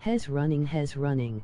Has running, has running.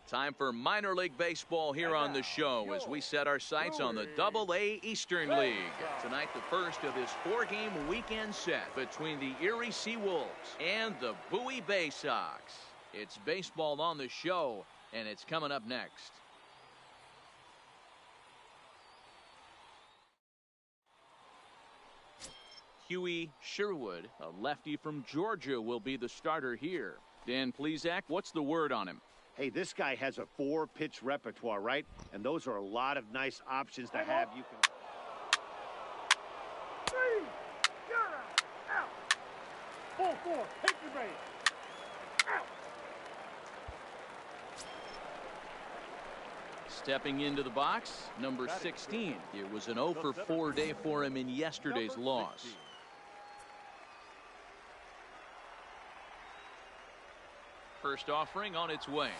Time for minor league baseball here on the show as we set our sights on the Double-A Eastern League. Tonight, the first of this 4-game weekend set between the Erie Seawolves and the Bowie Bay Sox. It's baseball on the show, and it's coming up next. Huey Sherwood, a lefty from Georgia, will be the starter here. Dan Plesac, what's the word on him? Hey, this guy has a 4-pitch repertoire, right? And those are a lot of nice options to have. You can. 3, you're out. 4-4, take your base. Out. Stepping into the box, number 16. It was an 0 for 4 day for him in yesterday's loss. First offering on its way.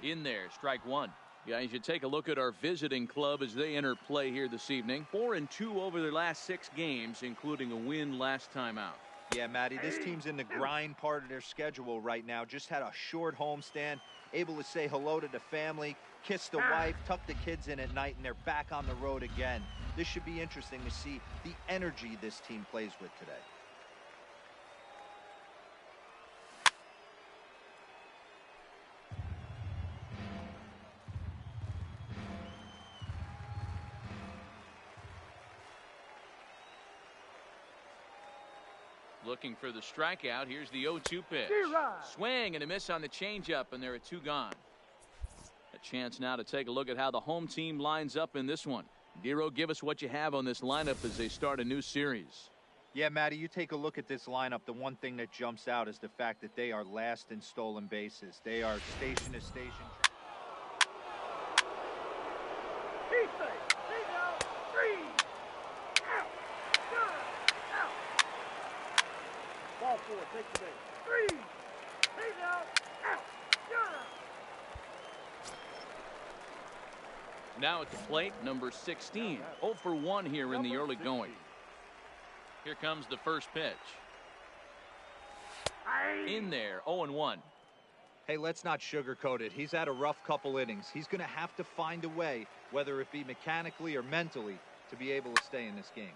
In there, strike one. Guys, you take a look at our visiting club as they enter play here this evening. 4-2 over their last 6 games, including a win last time out. Yeah, Matty, this team's in the grind part of their schedule right now. Just had a short homestand, able to say hello to the family, kiss the wife, tuck the kids in at night, and they're back on the road again. This should be interesting to see the energy this team plays with today. Looking for the strikeout. Here's the 0-2 pitch. Swing and a miss on the changeup, and there are 2 gone. A chance now to take a look at how the home team lines up in this one. Dero, give us what you have on this lineup as they start a new series. Yeah, Matty, you take a look at this lineup. The one thing that jumps out is the fact that they are last in stolen bases. They are station to station. He's safe. He's out. 3. Out. Out. Ball 4, take the base. 3. He's out. Out. Now at the plate, number 16. 0 for 1 here in the early going. Here comes the first pitch. In there, 0-1. Hey, let's not sugarcoat it. He's had a rough couple innings. He's going to have to find a way, whether it be mechanically or mentally, to be able to stay in this game.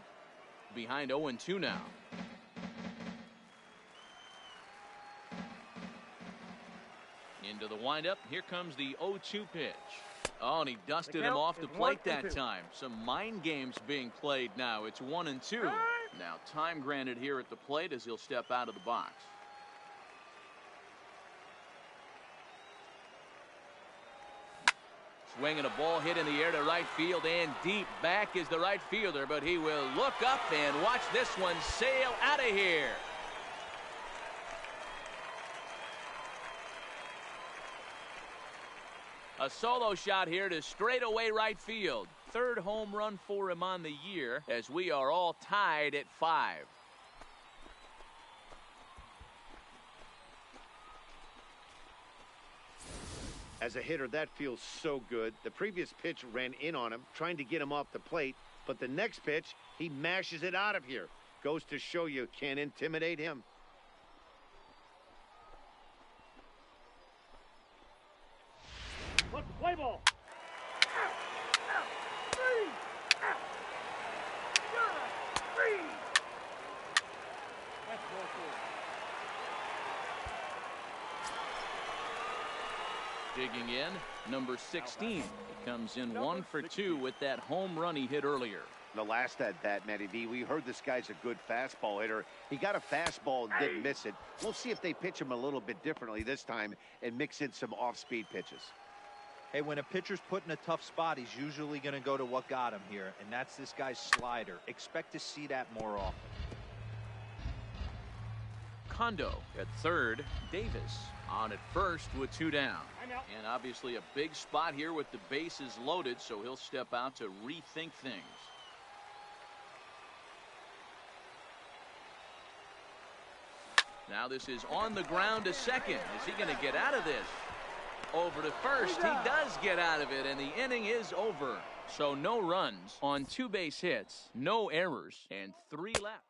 Behind 0-2 now. Into the windup. Here comes the 0-2 pitch. Oh, and he dusted him off the plate that time. Some mind games being played now. It's 1-2. Now time granted here at the plate as he'll step out of the box. Swinging a ball hit in the air to right field and deep. Back is the right fielder, but he will look up and watch this one sail out of here. A solo shot here to straightaway right field. 3rd home run for him on the year as we are all tied at 5. As a hitter, that feels so good. The previous pitch ran in on him, trying to get him off the plate. But the next pitch, he mashes it out of here. Goes to show you can't intimidate him. What's the play ball? Out. 3. Out. You're 3. That's ball 4. Digging in, number 16. He comes in 1 for 2 with that home run he hit earlier. The last at bat, Matty D, we heard this guy's a good fastball hitter. He got a fastball and didn't miss it. We'll see if they pitch him a little bit differently this time and mix in some off-speed pitches. Hey, when a pitcher's put in a tough spot, he's usually going to go to what got him here, and that's this guy's slider. Expect to see that more often. Kondo at 3rd. Davis on at 1st with 2 down. And obviously a big spot here with the bases loaded, so he'll step out to rethink things. Now this is on the ground to second. Is he going to get out of this? Over to first. He does get out of it, and the inning is over. So no runs on 2 base hits, no errors, and 3 left.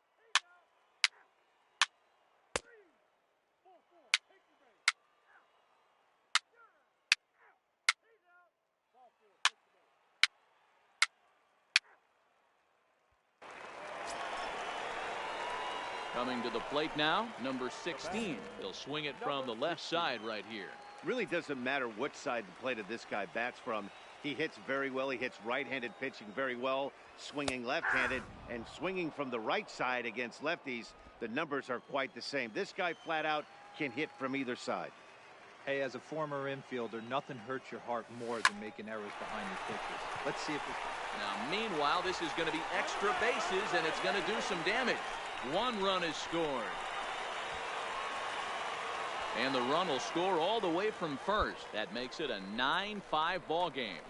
Coming to the plate now, number 16. He'll swing it from the left side right here. Really doesn't matter what side the plate of this guy bats from. He hits very well. He hits right-handed pitching very well, swinging left-handed, and swinging from the right side against lefties. The numbers are quite the same. This guy flat out can hit from either side. Hey, as a former infielder, nothing hurts your heart more than making errors behind your pitches. Let's see if this... Now, meanwhile, this is going to be extra bases, and it's going to do some damage. 1 run is scored. And the run will score all the way from first. That makes it a 9-5 ball game.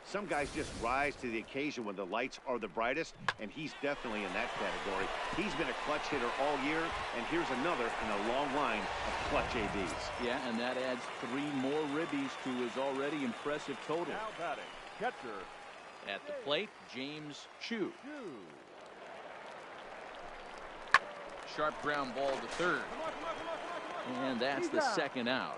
Some guys just rise to the occasion when the lights are the brightest, and he's definitely in that category. He's been a clutch hitter all year, and here's another in a long line of clutch ABs. Yeah, and that adds 3 more ribbies to his already impressive total. Now batting, catcher. At the plate, James Chu. Sharp ground ball to third. And that's the second out.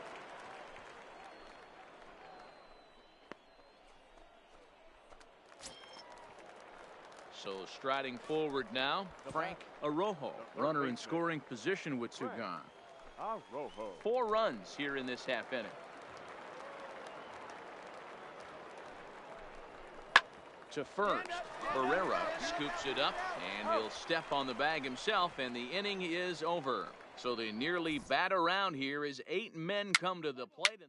So striding forward now, Frank Arojo. Runner in scoring position with Sugan. 4 runs here in this half inning. To first, Herrera scoops it up, and he'll step on the bag himself, and the inning is over. So they nearly bat around here as 8 men come to the plate.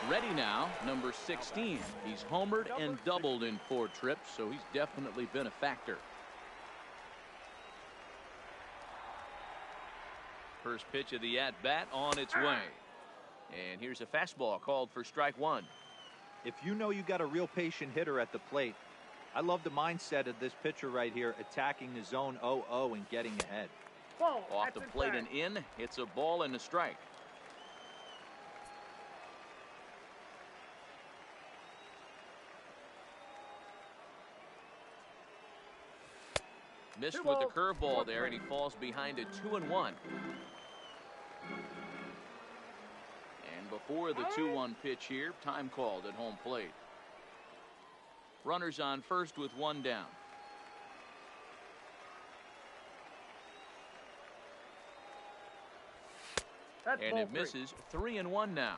Ready now, number 16. He's homered and doubled in 4 trips, so he's definitely been a factor. First pitch of the at-bat on its way. And here's a fastball called for strike 1. If you know you got a real patient hitter at the plate, I love the mindset of this pitcher right here, attacking the zone 0-0 and getting ahead. Off the plate and in, it's a ball and a strike. Missed with the curveball there, and he falls behind it 2-1. And before the 2-1 pitch here, time called at home plate. Runners on first with 1 down. And it misses. 3-1 now.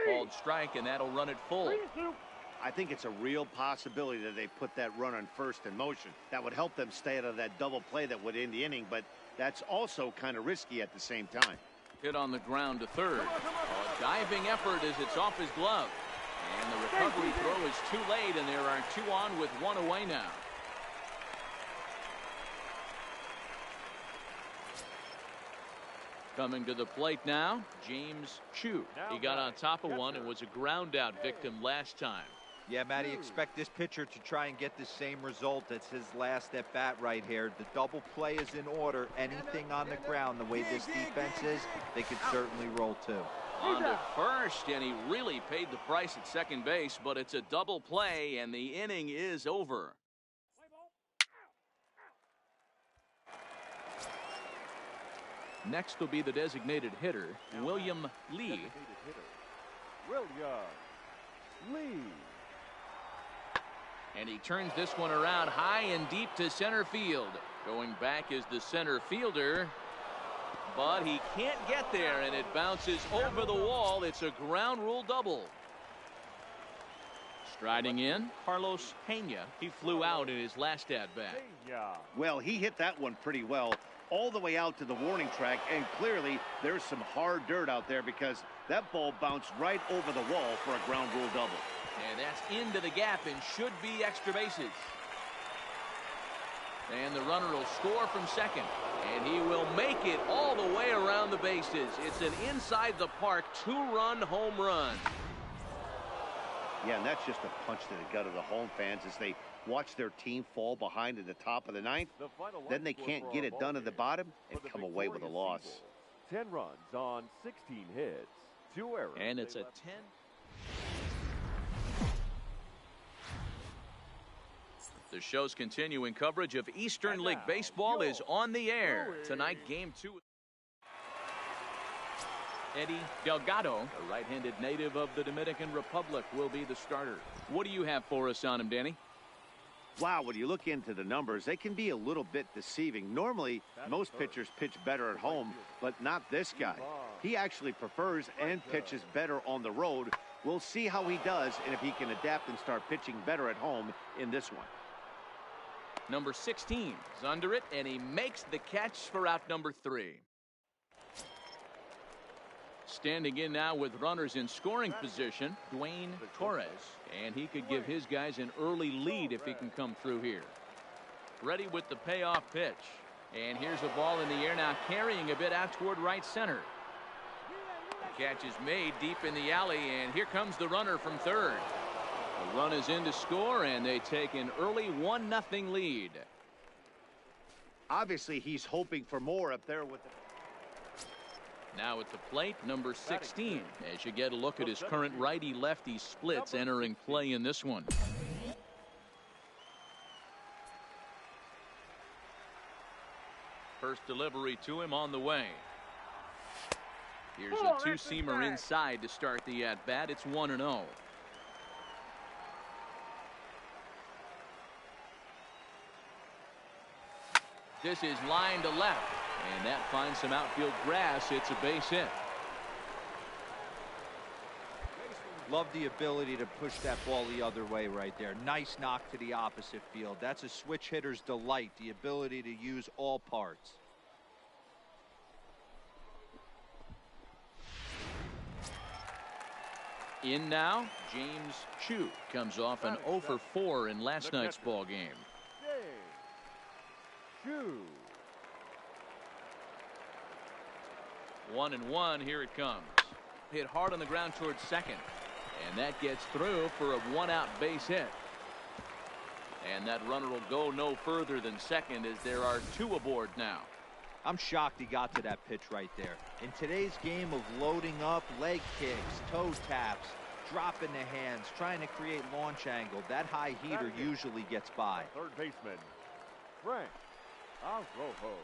Called strike, and that'll run it full. I think it's a real possibility that they put that run on first in motion. That would help them stay out of that double play that would end the inning, but that's also kind of risky at the same time. Hit on the ground to third. A diving effort as it's off his glove. And the recovery throw is too late, and there are 2 on with 1 away now. Coming to the plate now, James Chu. He got on top of one and was a ground out victim last time. Yeah, Matty, expect this pitcher to try and get the same result. It's his last at bat right here. The double play is in order. Anything on the ground, the way this defense is, they could certainly roll too. On to first, and he really paid the price at second base, but it's a double play, and the inning is over. Next will be the designated hitter, William Lee. And he turns this one around high and deep to center field. Going back is the center fielder, but he can't get there, and it bounces over the wall. It's a ground rule double. Striding in, Carlos Pena. He flew out in his last at-bat. Well, he hit that one pretty well all the way out to the warning track, and clearly there's some hard dirt out there because that ball bounced right over the wall for a ground rule double. And that's into the gap and should be extra bases. And the runner will score from second, and he will make it all the way around the bases. It's an inside the park 2-run home run. Yeah, and that's just a punch to the gut of the home fans as they watch their team fall behind at the top of the ninth. Then they can't get it done at the bottom and come away with a loss. 10 runs on 16 hits, 2 errors. And it's a 10. The show's continuing coverage of Eastern League Baseball is on the air. Tonight, Game 2. Eddie Delgado, a right-handed native of the Dominican Republic, will be the starter. What do you have for us on him, Danny? Wow, when you look into the numbers, they can be a little bit deceiving. Normally, most pitchers pitch better at home, but not this guy. He actually prefers and pitches better on the road. We'll see how he does and if he can adapt and start pitching better at home in this one. Number 16 is under it, and he makes the catch for out number 3. Standing in now with runners in scoring position, Dwayne Torres, and he could give his guys an early lead if he can come through here. Ready with the payoff pitch, and here's a ball in the air now, carrying a bit out toward right center. The catch is made deep in the alley, and here comes the runner from third. The run is in to score, and they take an early 1-0 lead. Obviously, he's hoping for more up there with the... Now at the plate, number 16, as you get a look at his current righty-lefty splits entering play in this one. First delivery to him on the way. Here's a two-seamer inside to start the at-bat. It's 1-0. This is line to left. And that finds some outfield grass. It's a base hit. Love the ability to push that ball the other way right there. Nice knock to the opposite field. That's a switch hitter's delight, the ability to use all parts. In now, James Chu comes off an 0 for 4 in last night's ball game. Chu. 1-1, here it comes. Hit hard on the ground towards second, and that gets through for a 1-out base hit. And that runner will go no further than second, as there are 2 aboard now. I'm shocked he got to that pitch right there. In today's game of loading up, leg kicks, toe taps, dropping the hands, trying to create launch angle, that high heater usually gets by. Third baseman, Frank Arrojo.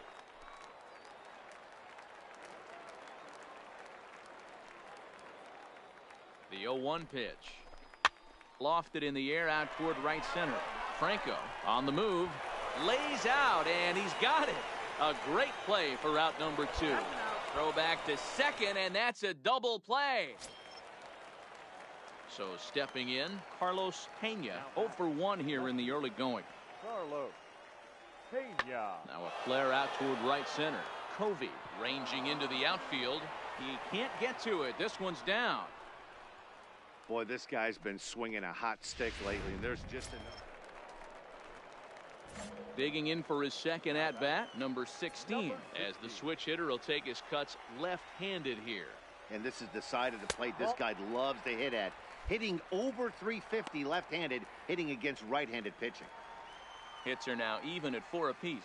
The 0-1 pitch. Lofted in the air out toward right center. Franco on the move. Lays out, and he's got it. A great play for out number 2. Throw back to second, and that's a double play. So stepping in, Carlos Pena, 0 for 1 here in the early going. Carlos Pena. Now a flare out toward right center. Covey ranging into the outfield. He can't get to it. This one's down. Boy, this guy's been swinging a hot stick lately, and there's just enough. Digging in for his second at-bat, number 16, as the switch hitter will take his cuts left-handed here. And this is the side of the plate this guy loves to hit at. Hitting over 350 left-handed, hitting against right-handed pitching. Hits are now even at 4 apiece.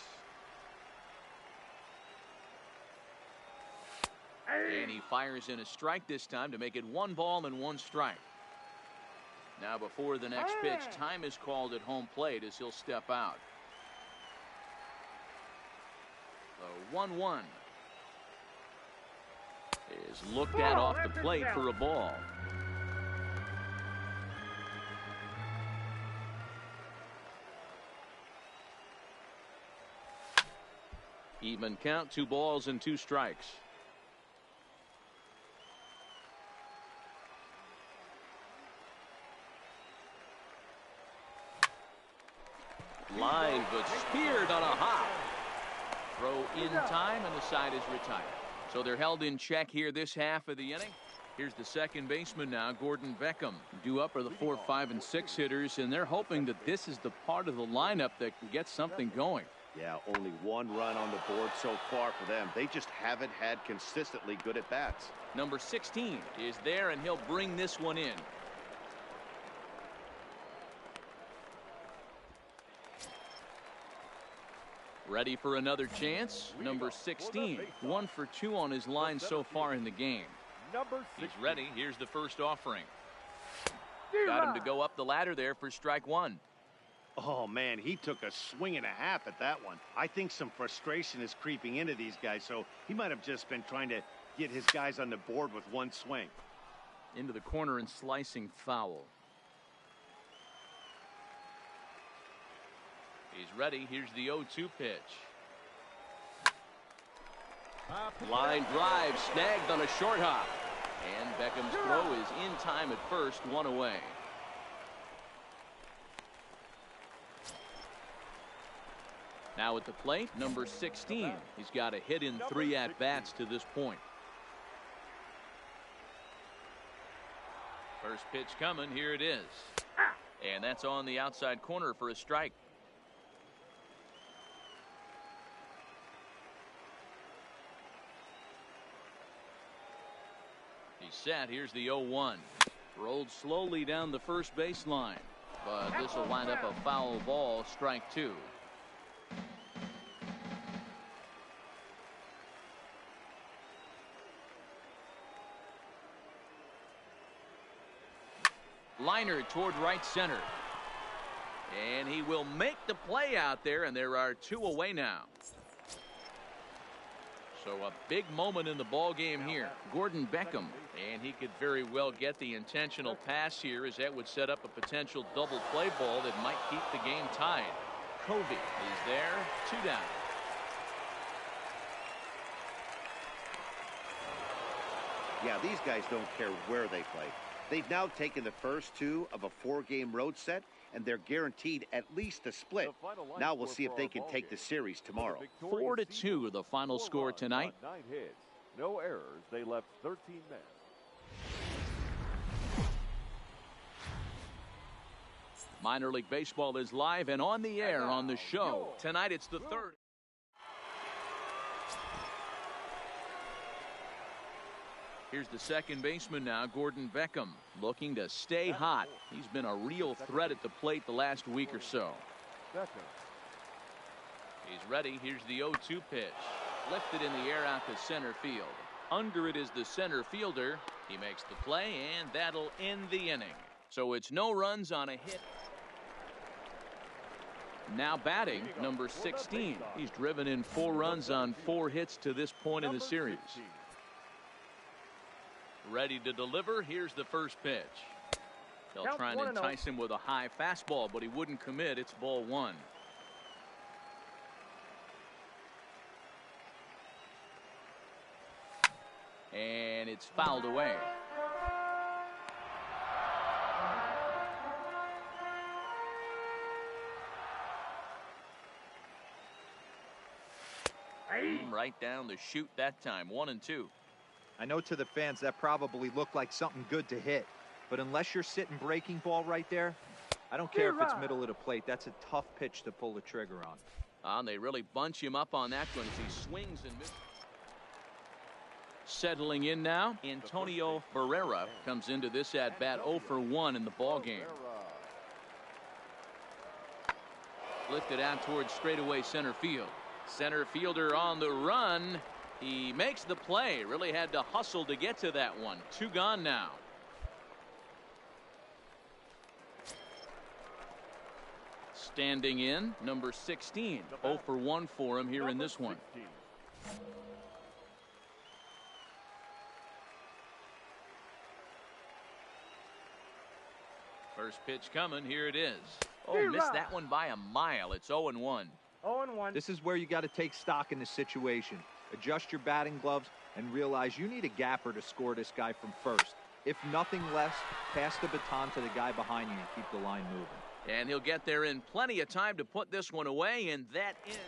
And he fires in a strike this time to make it 1 ball and 1 strike. Now before the next pitch, time is called at home plate as he'll step out. The 1-1 is looked at off the plate for a ball. Even count, 2 balls and 2 strikes. Line, but speared on a hop. Throw in time, and the side is retired. So they're held in check here this half of the inning. Here's the second baseman now, Gordon Beckham. Due up are the 4, 5, and 6 hitters, and they're hoping that this is the part of the lineup that can get something going. Yeah, only 1 run on the board so far for them. They just haven't had consistently good at-bats. Number 16 is there, and he'll bring this one in. Ready for another chance. Number 16, 1 for 2 on his line so far in the game. He's ready. Here's the first offering. Got him to go up the ladder there for strike 1. Oh, man, he took a swing and a half at that one. I think some frustration is creeping into these guys, so he might have just been trying to get his guys on the board with one swing. Into the corner and slicing foul. He's ready. Here's the 0-2 pitch. Line drive snagged on a short hop. And Beckham's throw is in time at first, one away. Now at the plate, number 16. He's got a hit in 3 at-bats to this point. First pitch coming. Here it is. And that's on the outside corner for a strike. He's set. Here's the 0-1. Rolled slowly down the first baseline. But this will wind up a foul ball, strike 2. Liner toward right center. And he will make the play out there, and there are 2 away now. So a big moment in the ball game here. Gordon Beckham, and he could very well get the intentional pass here, as that would set up a potential double play ball that might keep the game tied. Covey is there, 2 down. Yeah, these guys don't care where they play. They've now taken the first 2 of a 4-game road set, and they're guaranteed at least a split. Now we'll see if they can take the series tomorrow. 4-2 the final score tonight. 9 hits, no errors. They left 13 men. Minor League Baseball is live and on the air on the show. Tonight it's the 3rd. Here's the second baseman now, Gordon Beckham, looking to stay hot. He's been a real threat at the plate the last week or so. He's ready. Here's the 0-2 pitch. Lifted in the air out to center field. Under it is the center fielder. He makes the play, and that'll end the inning. So it's no runs on a hit. Now batting, number 16. He's driven in 4 runs on 4 hits to this point in the series. Ready to deliver. Here's the first pitch. They'll try and entice him with a high fastball, but he wouldn't commit. It's ball 1. And it's fouled away. Right down the chute that time. 1-2. I know to the fans that probably looked like something good to hit, but unless you're sitting breaking ball right there, I don't care if it's middle of the plate. That's a tough pitch to pull the trigger on. They really bunch him up on that one as he swings and misses. Settling in now, Antonio Barrera comes into this at bat 0 for 1 in the ball game. Lifted out towards straightaway center field. Center fielder on the run. He makes the play. Really had to hustle to get to that one. 2 gone now. Standing in, number 16. 0 for 1 for him here in this one. First pitch coming. Here it is. Oh, missed that one by a mile. It's 0-1. 0-1. This is where you got to take stock in the situation. Adjust your batting gloves and realize you need a gapper to score this guy from first. If nothing less, pass the baton to the guy behind you and keep the line moving. And he'll get there in plenty of time to put this one away, and that ends.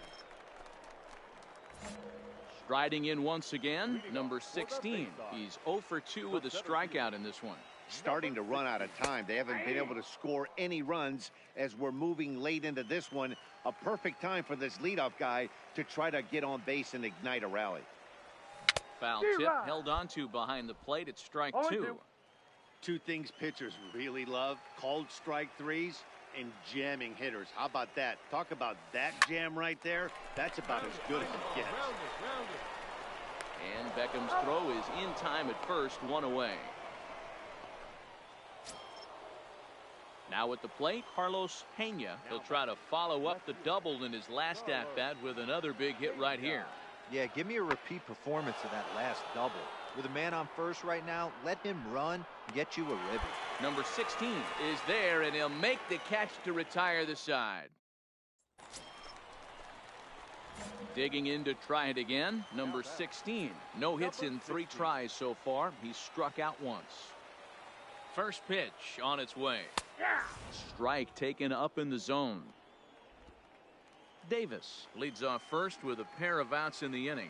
Striding in once again, number 16. He's 0 for 2 with a strikeout in this one. Starting to run out of time. They haven't been able to score any runs as we're moving late into this one. A perfect time for this leadoff guy to try to get on base and ignite a rally. Foul tip held onto behind the plate. It's strike 2. 2 things pitchers really love: called strike 3s and jamming hitters. How about that? Talk about that jam right there. That's about as good as it gets. And Beckham's throw is in time at first, 1 away. Now at the plate, Carlos Pena. He'll try to follow up the double in his last at-bat with another big hit right here. Yeah, give me a repeat performance of that last double. With a man on first right now, let him run and get you a ribby. Number 16 is there, and he'll make the catch to retire the side. Digging in to try it again. Number 16. No hits in 3 tries so far. He's struck out once. First pitch on its way. Strike taken up in the zone. Davis leads off first with a pair of outs in the inning.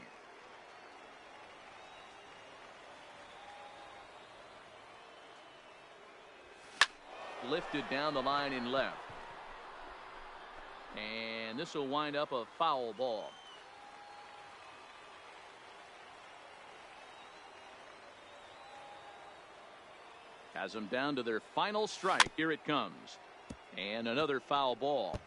Lifted down the line in left. And this will wind up a foul ball. Has them down to their final strike. Here it comes. And another foul ball.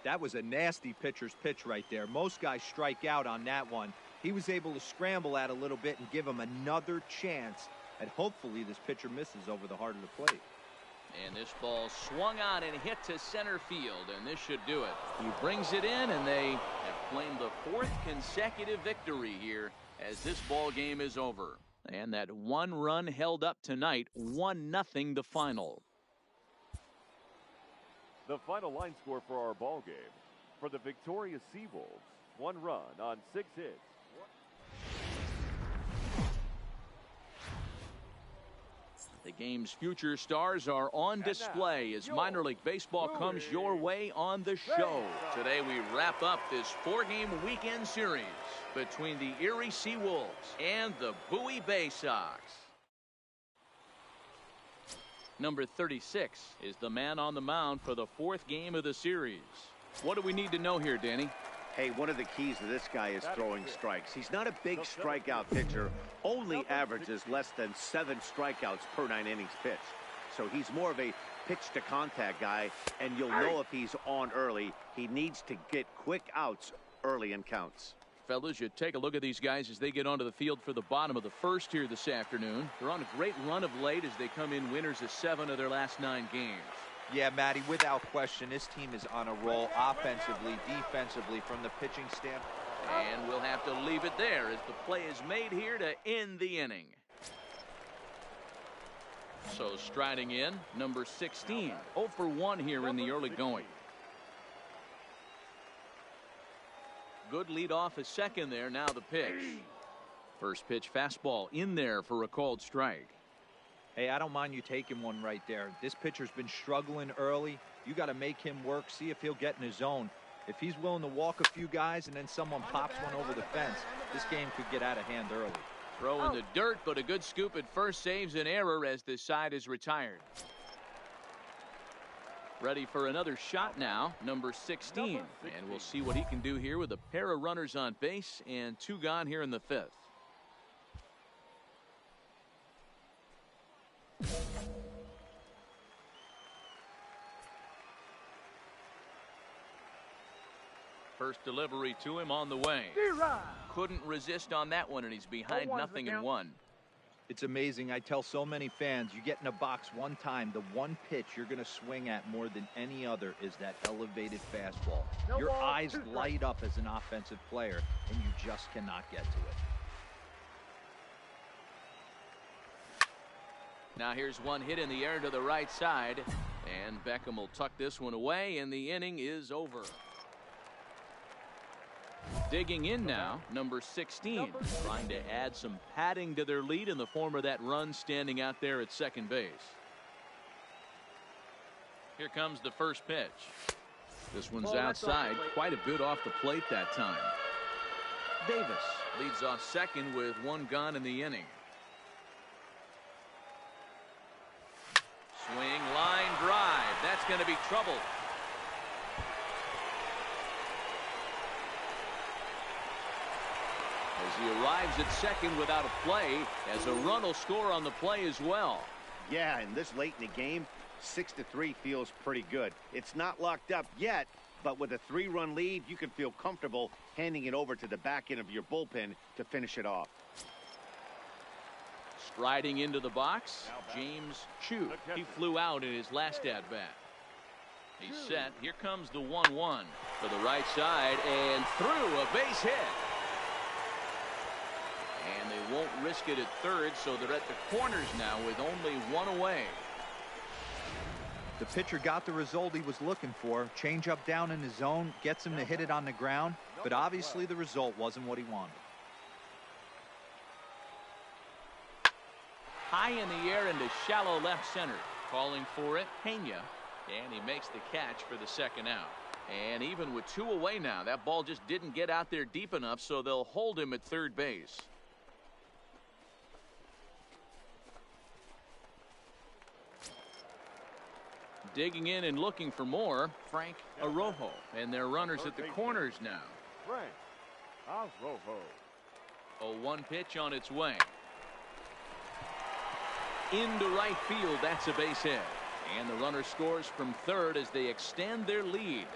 That was a nasty pitcher's pitch right there. Most guys strike out on that one. He was able to scramble at a little bit and give him another chance. And hopefully this pitcher misses over the heart of the plate. And this ball swung on and hit to center field, and this should do it. He brings it in, and they have claimed the 4th consecutive victory here as this ball game is over. And that one run held up tonight, 1-0 the final. The final line score for our ball game. For the victorious Seawolves, 1 run on 6 hits. The game's future stars are on display as minor league baseball comes your way on the show. Today we wrap up this 4-game weekend series between the Erie Seawolves and the Bowie Bay Sox. Number 36 is the man on the mound for the 4th game of the series. What do we need to know here, Danny? Hey, one of the keys to this guy is throwing strikes. He's not a big strikeout pitcher, only averages less than 7 strikeouts per 9 innings pitched. So he's more of a pitch to contact guy, and you'll know if he's on early. He needs to get quick outs early in counts. Fellas, you take a look at these guys as they get onto the field for the bottom of the 1st here this afternoon. They're on a great run of late as they come in winners of 7 of their last 9 games. Yeah, Matty, without question, this team is on a roll offensively, defensively, from the pitching standpoint. And we'll have to leave it there as the play is made here to end the inning. So striding in, number 16. 0 for 1 here in the early going. Good lead off a second there. Now the pitch. First pitch fastball in there for a called strike. Hey, I don't mind you taking one right there. This pitcher's been struggling early. You got to make him work, see if he'll get in his zone. If he's willing to walk a few guys and then someone pops one over the fence, this game could get out of hand early. Throw in the dirt, but a good scoop at first saves an error as the side is retired. Ready for another shot now, number 16. And we'll see what he can do here with a pair of runners on base and 2 gone here in the 5th. First delivery to him on the way. Couldn't resist on that one, and he's behind 0-1. It's amazing. I tell so many fans, you get in a box one time, the one pitch you're going to swing at more than any other is that elevated fastball. Your eyes light up as an offensive player, and you just cannot get to it. Now here's one hit in the air to the right side, and Beckham will tuck this one away, and the inning is over. Digging in now, number 16, trying to add some padding to their lead in the form of that run standing out there at second base. Here comes the first pitch. This one's outside, quite a bit off the plate that time. Davis leads off second with 1 gone in the inning. Swing, line drive. That's going to be trouble. As he arrives at second without a play, as a run will score on the play as well. Yeah, and this late in the game, 6-3 feels pretty good. It's not locked up yet, but with a 3-run lead, you can feel comfortable handing it over to the back end of your bullpen to finish it off. Striding into the box, James Chu. He flew out in his last at-bat. He's set. Here comes the 1-1 to the right side and through, a base hit. And they won't risk it at third, so they're at the corners now with only one away. The pitcher got the result he was looking for. Change up down in the zone, gets him to hit it on the ground, but obviously the result wasn't what he wanted. High in the air into shallow left center. Calling for it, Pena. And he makes the catch for the second out. And even with two away now, that ball just didn't get out there deep enough, so they'll hold him at third base. Digging in and looking for more, Frank Arrojo. And their runners at the corners now. Frank Arrojo. A 1 pitch on its way. Into right field, that's a base hit. And the runner scores from third as they extend their lead.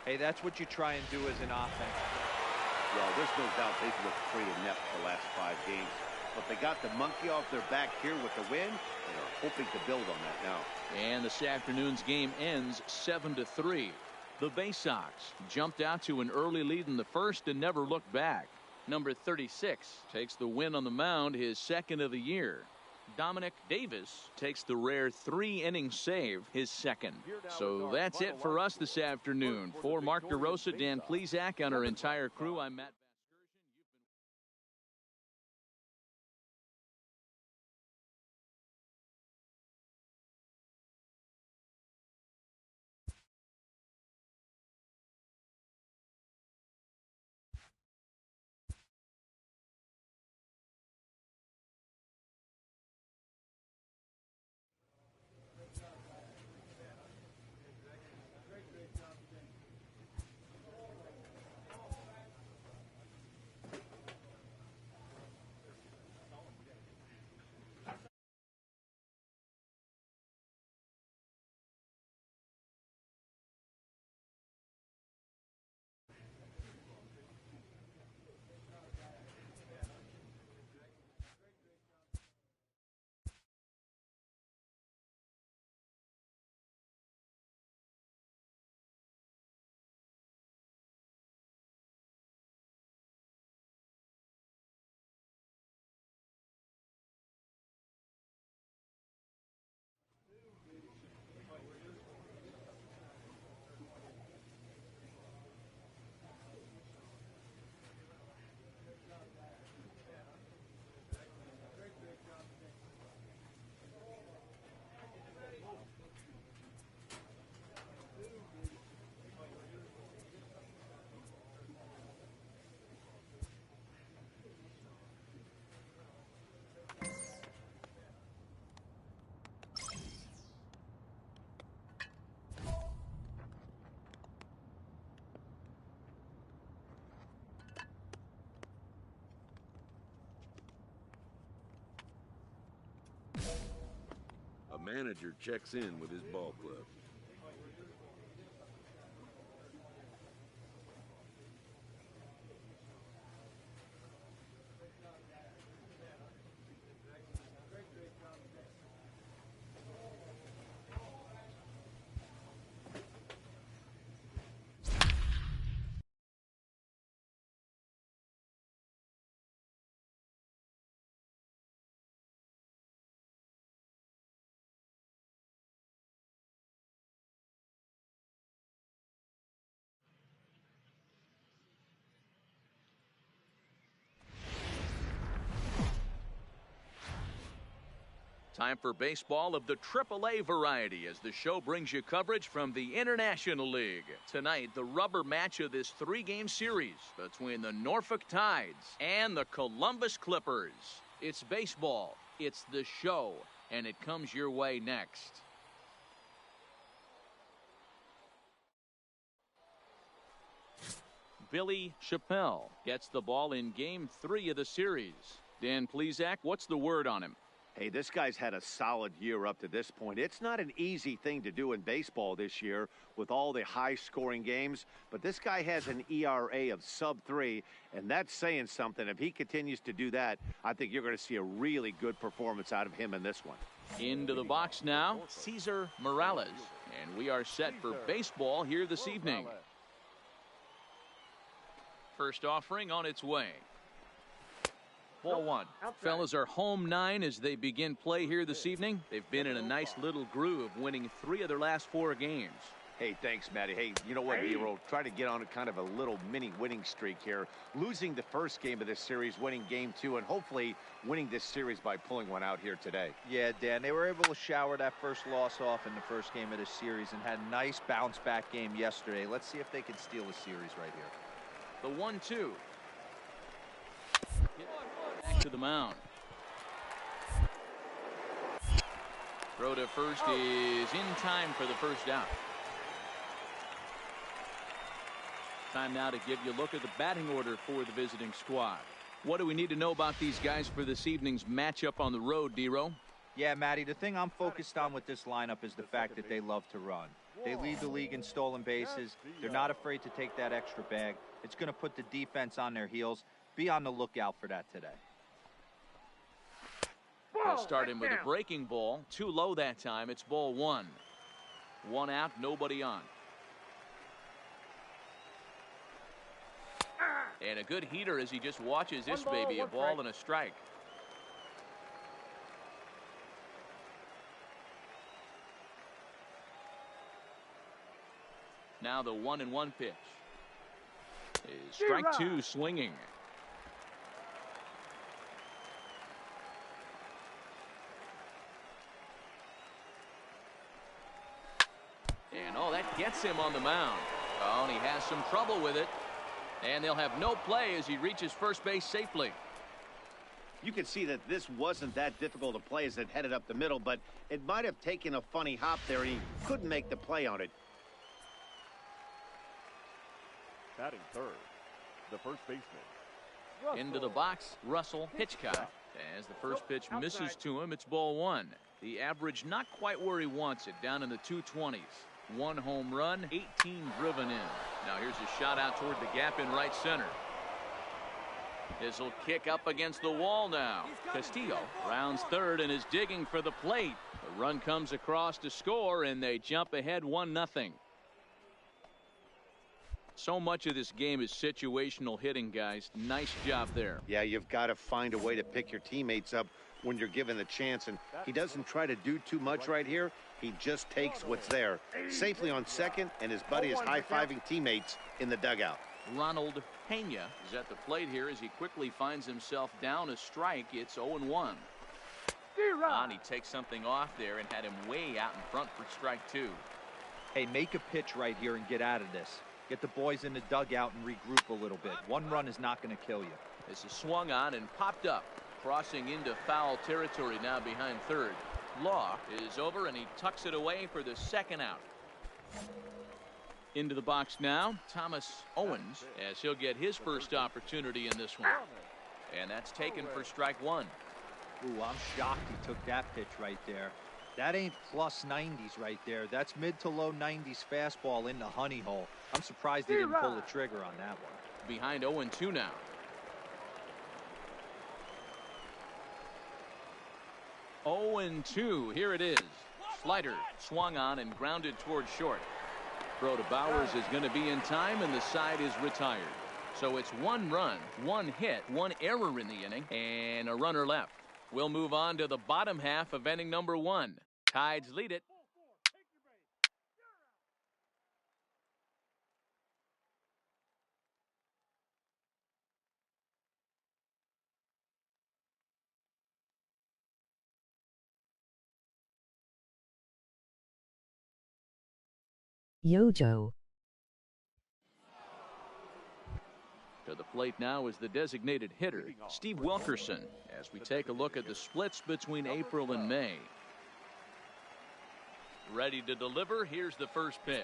Hey, that's what you try and do as an offense. Well, there's no doubt they've looked pretty inept the last 5 games. But they got the monkey off their back here with the win. They are hoping to build on that now. And this afternoon's game ends 7-3. The Bay Sox jumped out to an early lead in the first and never looked back. Number 36 takes the win on the mound, his second of the year. Dominic Davis takes the rare 3-inning save, his second. So that's it for us this afternoon. For Mark DeRosa, Dan Plesac, and our entire crew, I'm Matt. A manager checks in with his ball club. Time for baseball of the AAA variety as the show brings you coverage from the International League. Tonight, the rubber match of this 3-game series between the Norfolk Tides and the Columbus Clippers. It's baseball, it's the show, and it comes your way next. Billy Chappelle gets the ball in Game 3 of the series. Dan Plesac, what's the word on him? Hey, this guy's had a solid year up to this point. It's not an easy thing to do in baseball this year with all the high-scoring games, but this guy has an ERA of sub-3, and that's saying something. If he continues to do that, I think you're going to see a really good performance out of him in this one. Into the box now, Cesar Morales, and we are set for baseball here this evening. First offering on its way. Ball one. Fellas are home 9 as they begin play here this evening. They've been in a nice little groove, winning 3 of their last 4 games. Hey, thanks, Matty. Hey, you know what, Nero? Try to get on a kind of a little mini winning streak here. Losing the first game of this series, winning game 2, and hopefully winning this series by pulling one out here today. Yeah, Dan, they were able to shower that first loss off in the first game of this series and had a nice bounce-back game yesterday. Let's see if they can steal the series right here. The 1-2. Back to the mound. Throw to first is in time for the first out. Time now to give you a look at the batting order for the visiting squad. What do we need to know about these guys for this evening's matchup on the road, D-Row? Yeah, Matty, the thing I'm focused on with this lineup is the fact that they love to run. They lead the league in stolen bases. They're not afraid to take that extra bag. It's going to put the defense on their heels. Be on the lookout for that today. They'll start him with a breaking ball. Too low that time. It's ball 1. 1 out, nobody on. And a good heater as he just watches this baby. A ball and a strike. Now the 1-1 pitch. Is strike 2 swinging. And oh, that gets him on the mound. Oh, and he has some trouble with it. And they'll have no play as he reaches first base safely. You can see that this wasn't that difficult a play as it headed up the middle, but it might have taken a funny hop there, and he couldn't make the play on it. Batting third, the first baseman. Into the box, Russell Hitchcock. As the first pitch misses to him, it's ball 1. The average not quite where he wants it, down in the 220s. 1 home run, 18 driven in. Now here's a shot out toward the gap in right center. This will kick up against the wall now. Castillo rounds third and is digging for the plate. The run comes across to score, and they jump ahead 1-0. So much of this game is situational hitting, guys. Nice job there. Yeah, you've got to find a way to pick your teammates up when you're given the chance, and he doesn't try to do too much right here. He just takes what's there. Safely on second, and his buddy is high-fiving teammates in the dugout. Ronald Pena is at the plate here as he quickly finds himself down a strike. It's 0-1. And he takes something off there and had him way out in front for strike 2. Hey, make a pitch right here and get out of this. Get the boys in the dugout and regroup a little bit. 1 run is not going to kill you. This is swung on and popped up. Crossing into foul territory now behind third. Law is over and he tucks it away for the second out. Into the box now, Thomas Owens, as he'll get his first opportunity in this one. And that's taken for strike 1. Ooh, I'm shocked he took that pitch right there. That ain't plus 90s right there. That's mid to low 90s fastball in the honey hole. I'm surprised he didn't pull the trigger on that one. Behind 0-2 now. Oh, 0-2. Here it is. Slider swung on and grounded toward short. Throw to Bowers is going to be in time, and the side is retired. So it's 1 run, 1 hit, 1 error in the inning, and a runner left. We'll move on to the bottom half of inning number 1. Tides lead it. Yojo. To the plate now is the designated hitter, Steve Wilkerson, as we take a look at the splits between April and May. Ready to deliver. Here's the first pitch.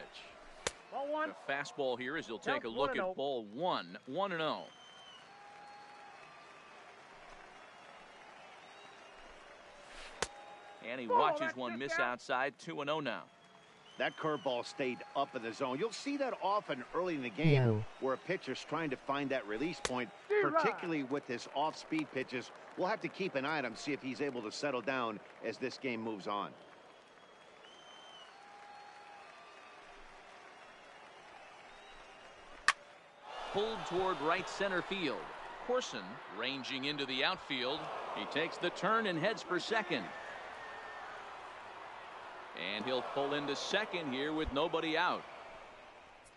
A fastball here as he'll take a look at ball 1, 1-0. And he watches one miss outside. 2-0 now. That curveball stayed up in the zone. You'll see that often early in the game where a pitcher's trying to find that release point, particularly with his off-speed pitches. We'll have to keep an eye on him, see if he's able to settle down as this game moves on. Pulled toward right center field. Corson ranging into the outfield. He takes the turn and heads for second. And he'll pull into second here with nobody out.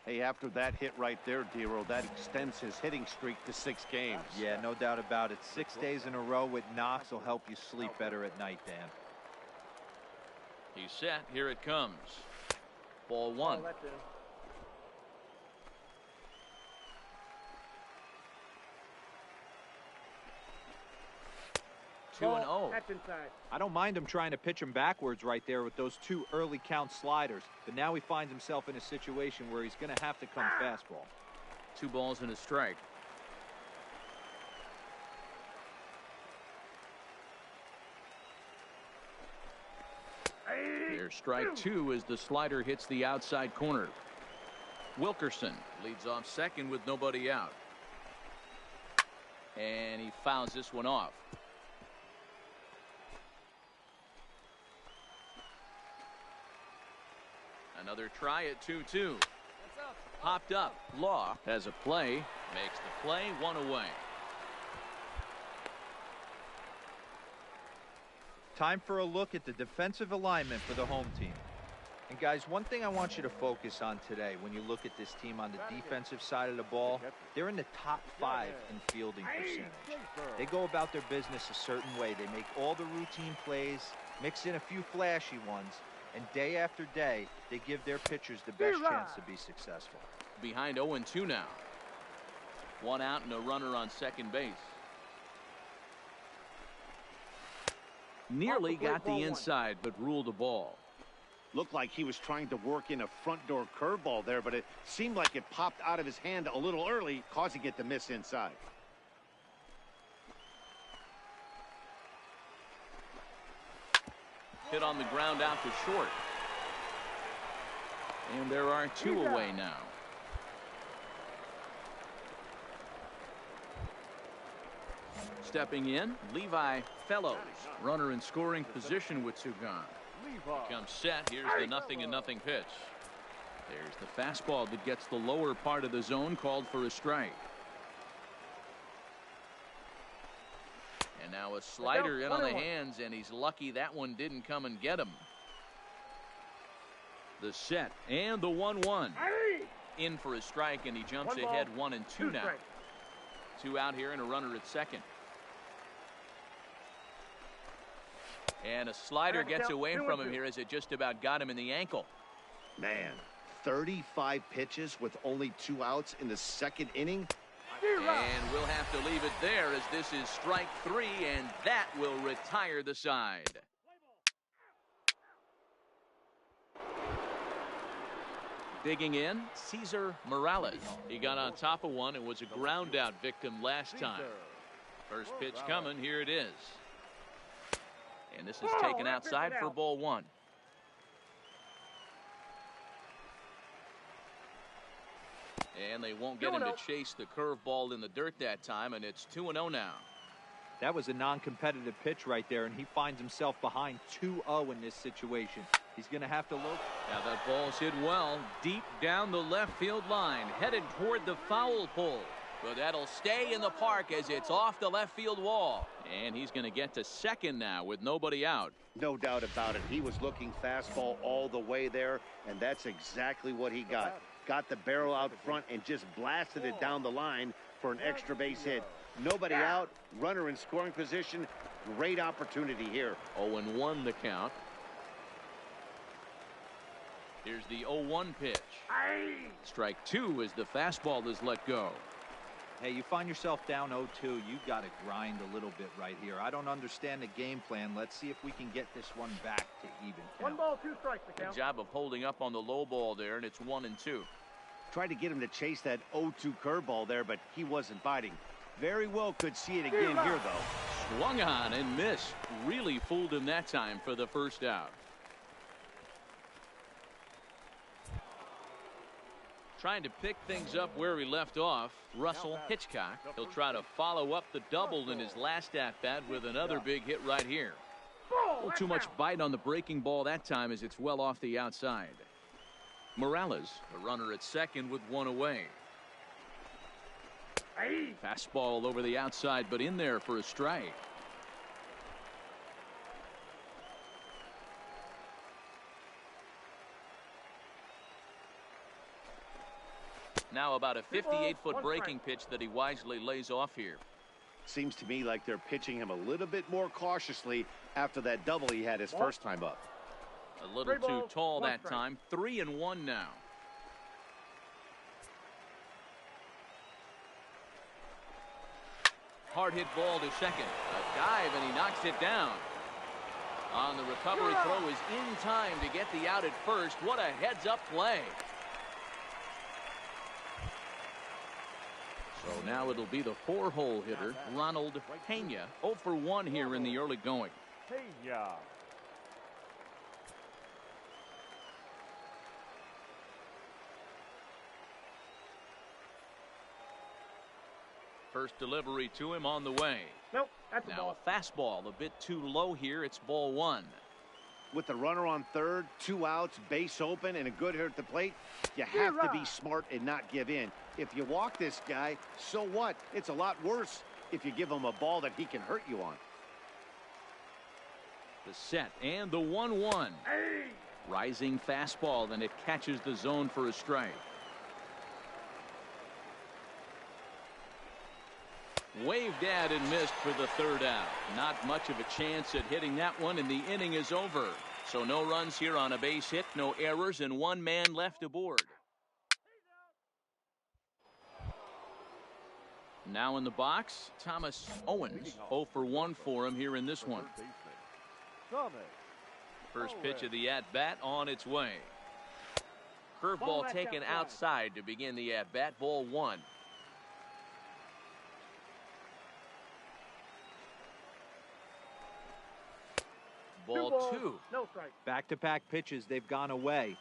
Hey, after that hit right there, Dero, that extends his hitting streak to 6 games. Yeah, no doubt about it. 6 days in a row with knocks will help you sleep better at night, Dan. He's set. Here it comes. Ball 1. 2-0. I don't mind him trying to pitch him backwards right there with those 2 early count sliders, but now he finds himself in a situation where he's going to have to come fastball. 2 balls and a strike. There's strike 2 as the slider hits the outside corner. Wilkerson leads off second with nobody out. And he fouls this one off. Another try at 2-2. Popped up. Law has a play. Makes the play. 1 away. Time for a look at the defensive alignment for the home team. And guys, one thing I want you to focus on today when you look at this team on the defensive side of the ball, they're in the top 5 in fielding percentage. They go about their business a certain way. They make all the routine plays, mix in a few flashy ones, and day after day, they give their pitchers the best chance to be successful. Behind 0-2 now. 1 out and a runner on second base. Nearly got the inside, but ruled the ball. Looked like he was trying to work in a front door curveball there, but it seemed like it popped out of his hand a little early, causing it to miss inside. Hit on the ground out to short. And there are 2 away now. Stepping in, Levi Fellows. Runner in scoring position with 2 gone. Comes set. Here's the 0-0 pitch. There's the fastball that gets the lower part of the zone, called for a strike. And now a slider in on the hands, and he's lucky that one didn't come and get him. The set and the 1-1. In for a strike, and he jumps ahead 1-2 now. 2 out here and a runner at second. And a slider gets away from him here as it just about got him in the ankle. Man, 35 pitches with only 2 outs in the 2nd inning. And we'll have to leave it there as this is strike 3, and that will retire the side. Digging in, Cesar Morales. He got on top of one and was a ground out victim last time. First pitch coming. Here it is. And this is taken outside for ball 1. And they won't get him to chase the curveball in the dirt that time, and it's 2-0 now. That was a non-competitive pitch right there, and he finds himself behind 2-0 in this situation. He's going to have to look. Now that ball's hit well, deep down the left field line, headed toward the foul pole. But that'll stay in the park as it's off the left field wall. And he's going to get to second now with nobody out. No doubt about it. He was looking fastball all the way there, and that's exactly what he got. Got the barrel out front and just blasted it down the line for an extra base hit. Nobody out, runner in scoring position. Great opportunity here. 0-1 the count. Here's the 0-1 pitch. Strike 2 as the fastball is let go. Hey, you find yourself down 0-2, you got to grind a little bit right here. I don't understand the game plan. Let's see if we can get this one back to even count. 1 ball, 2 strikes. Good job of holding up on the low ball there, and it's 1-2. Tried to get him to chase that 0-2 curveball there, but he wasn't biting. Very well could see it again here, though. Swung on and missed. Really fooled him that time for the first out. Trying to pick things up where he left off. Russell Hitchcock. He'll try to follow up the double in his last at-bat with another big hit right here. A little too much bite on the breaking ball that time as it's well off the outside. Morales, the runner at second with one away. Fastball over the outside, but in there for a strike. Now about a 58-foot breaking pitch that he wisely lays off here. Seems to me like they're pitching him a little bit more cautiously after that double he had his first time up. A little too tall that time. 3-1 now. Hard hit ball to second. A dive and he knocks it down. On the recovery throw is in time to get the out at first. What a heads-up play. So now it'll be the 4-hole hitter, Ronald Pena. 0 for 1 here in the early going. Pena. First delivery to him on the way. Nope, that's a ball. Now a fastball, a bit too low here. It's ball 1. With the runner on third, 2 outs, base open, and a good hitter at the plate, you have to be smart and not give in. If you walk this guy, so what? It's a lot worse if you give him a ball that he can hurt you on. The set and the 1-1. Rising fastball, and it catches the zone for a strike. Waved at and missed for the third out. Not much of a chance at hitting that one, and the inning is over. So no runs here on a base hit, no errors, and 1 man left aboard. Now in the box, Thomas Owens. 0 for 1 for him here in this one. First pitch of the at-bat on its way. Curveball taken outside to begin the at-bat. Ball 1. Ball 2. No strike. Back-to-back pitches, they've gone away.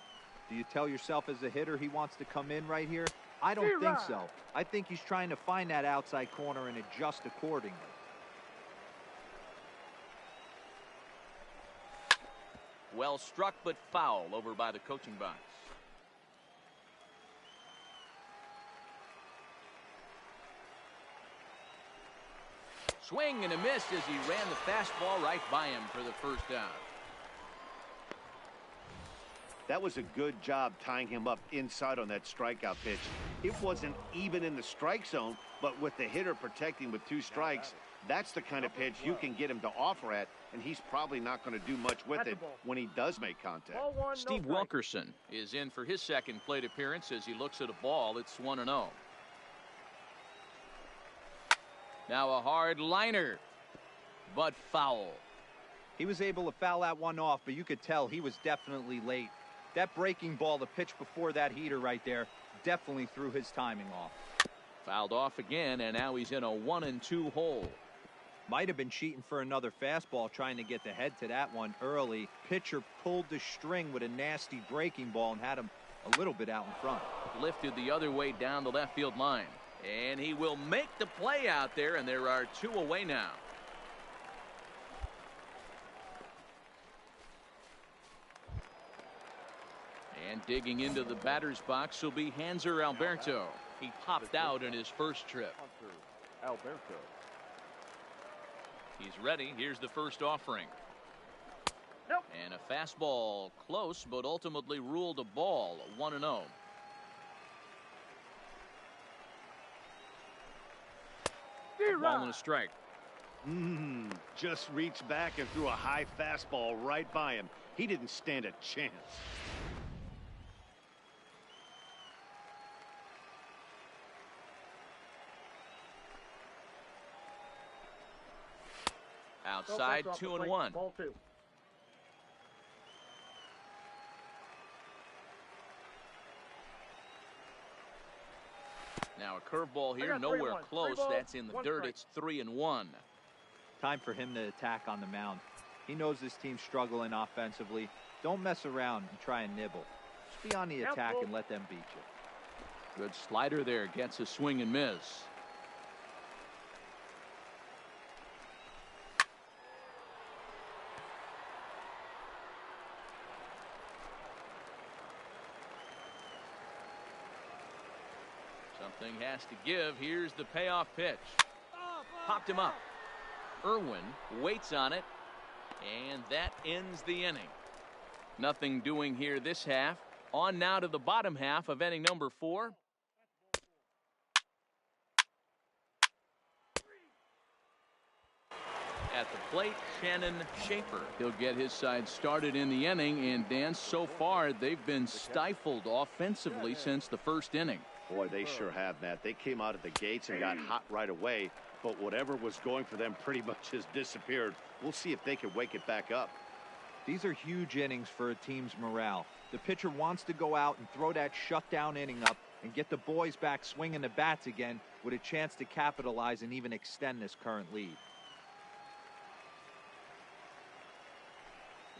Do you tell yourself as a hitter he wants to come in right here? I don't think so. I think he's trying to find that outside corner and adjust accordingly. Well struck, but foul over by the coaching box. Swing and a miss as he ran the fastball right by him for the first out. That was a good job tying him up inside on that strikeout pitch. It wasn't even in the strike zone, but with the hitter protecting with 2 strikes, that's the kind of pitch you can get him to offer at, and he's probably not going to do much with it when he does make contact. Steve Wilkerson is in for his second plate appearance as he looks at a ball. It's 1-0. Now a hard liner, but foul. He was able to foul that one off, but you could tell he was definitely late. That breaking ball, the pitch before that heater right there, definitely threw his timing off. Fouled off again, and now he's in a 1-2 hole. Might have been cheating for another fastball, trying to get the head to that one early. Pitcher pulled the string with a nasty breaking ball and had him a little bit out in front. Lifted the other way down the left field line. And he will make the play out there, and there are 2 away now. And digging into the batter's box will be Hanser Alberto. He popped out in his first trip. Alberto. He's ready. Here's the first offering. Nope. And a fastball close, but ultimately ruled a ball. 1-0. Ball and a strike. Just reached back and threw a high fastball right by him. He didn't stand a chance. Outside, 2-1. Ball 2. Now a curveball here, nowhere close. That's in the dirt. It's 3-1. Time for him to attack on the mound. He knows this team's struggling offensively. Don't mess around and try and nibble. Just be on the attack and let them beat you. Good slider there. Gets a swing and miss. Something has to give. Here's the payoff pitch. Popped him up. Irwin waits on it, and that ends the inning. Nothing doing here this half. On now to the bottom half of inning number 4. At the plate, Shannon Schaefer. He'll get his side started in the inning, and Dan, so far they've been stifled offensively since the first inning. Boy, they sure have, Matt. They came out of the gates and got hot right away, but whatever was going for them pretty much has disappeared. We'll see if they can wake it back up. These are huge innings for a team's morale. The pitcher wants to go out and throw that shutdown inning up and get the boys back swinging the bats again with a chance to capitalize and even extend this current lead.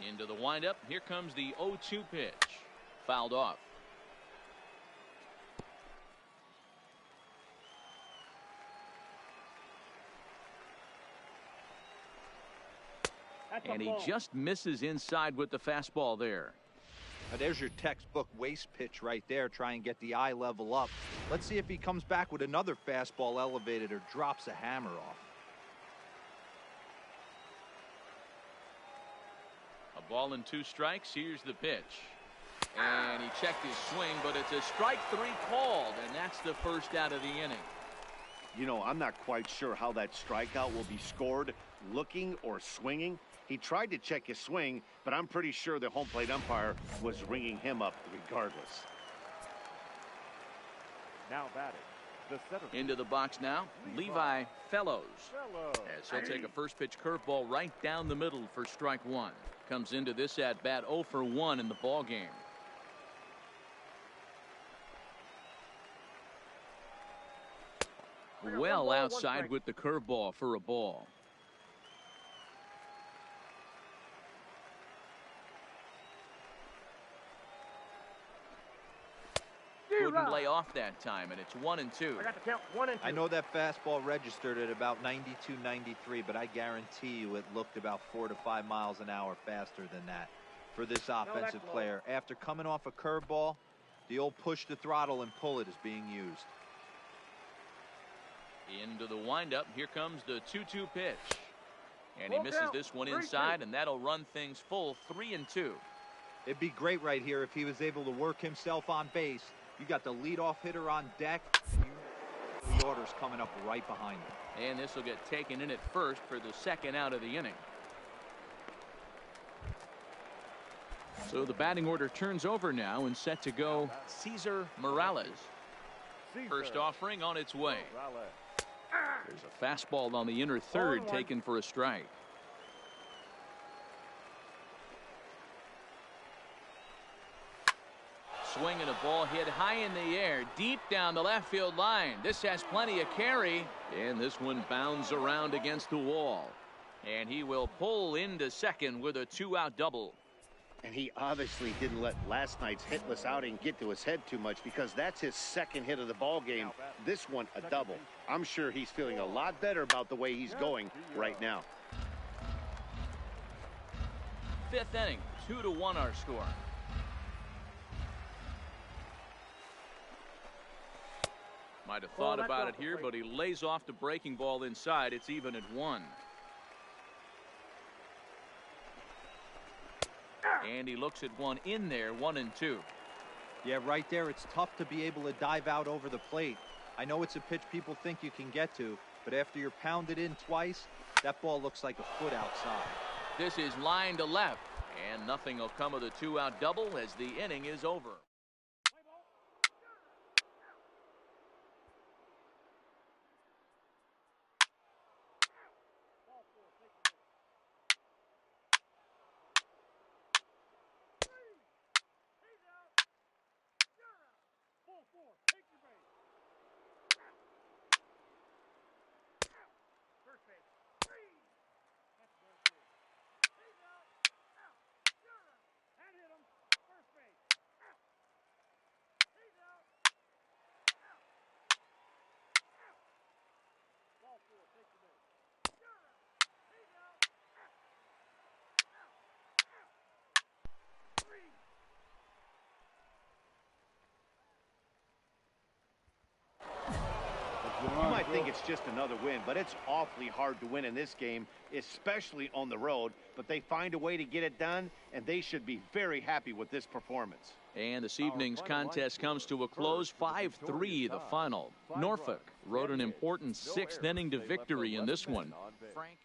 Into the windup. Here comes the 0-2 pitch. Fouled off. And he just misses inside with the fastball there. Now there's your textbook waste pitch right there. Try and get the eye level up. Let's see if he comes back with another fastball elevated or drops a hammer off. A ball and 2 strikes. Here's the pitch. And he checked his swing, but it's a strike 3 called, and that's the first out of the inning. You know, I'm not quite sure how that strikeout will be scored, looking or swinging. He tried to check his swing, but I'm pretty sure the home plate umpire was ringing him up regardless. Now batting, the center. Into the box now, Levi Fellows. As he'll take a first pitch curveball right down the middle for strike 1. Comes into this at bat 0 for 1 in the ball game. Well outside with the curveball for a ball. Couldn't lay off that time, and it's 1-2. I got the count 1 and 2. I know that fastball registered at about 92, 93, but I guarantee you it looked about 4 to 5 miles an hour faster than that for this offensive player. After coming off a curveball, the old push the throttle and pull it is being used. Into the windup. Here comes the 2-2 pitch. And he misses this one inside, and that'll run things full 3-2. It'd be great right here if he was able to work himself on base. You got the leadoff hitter on deck. The order's coming up right behind him. And this will get taken in at first for the second out of the inning. So the batting order turns over now and set to go Cesar Morales. First offering on its way. There's a fastball on the inner third taken for a strike. Swing and a ball hit high in the air, deep down the left field line. This has plenty of carry, and this one bounds around against the wall. And he will pull into second with a 2-out double. And he obviously didn't let last night's hitless outing get to his head too much, because that's his second hit of the ball game. This one a double. I'm sure he's feeling a lot better about the way he's going right now. 5th inning, 2-1 our score. Might have thought about it here, but he lays off the breaking ball inside. It's even at 1. And he looks at one in there, 1-2. Yeah, right there. It's tough to be able to dive out over the plate. I know it's a pitch people think you can get to, but after you're pounded in twice, that ball looks like a foot outside. This is line to left, and nothing will come of the 2-out double as the inning is over. You might think it's just another win, but it's awfully hard to win in this game, especially on the road. But they find a way to get it done, and they should be very happy with this performance. And this evening's contest comes to a close, 5-3 the final. Norfolk rode an important sixth inning to victory in this one. Frank.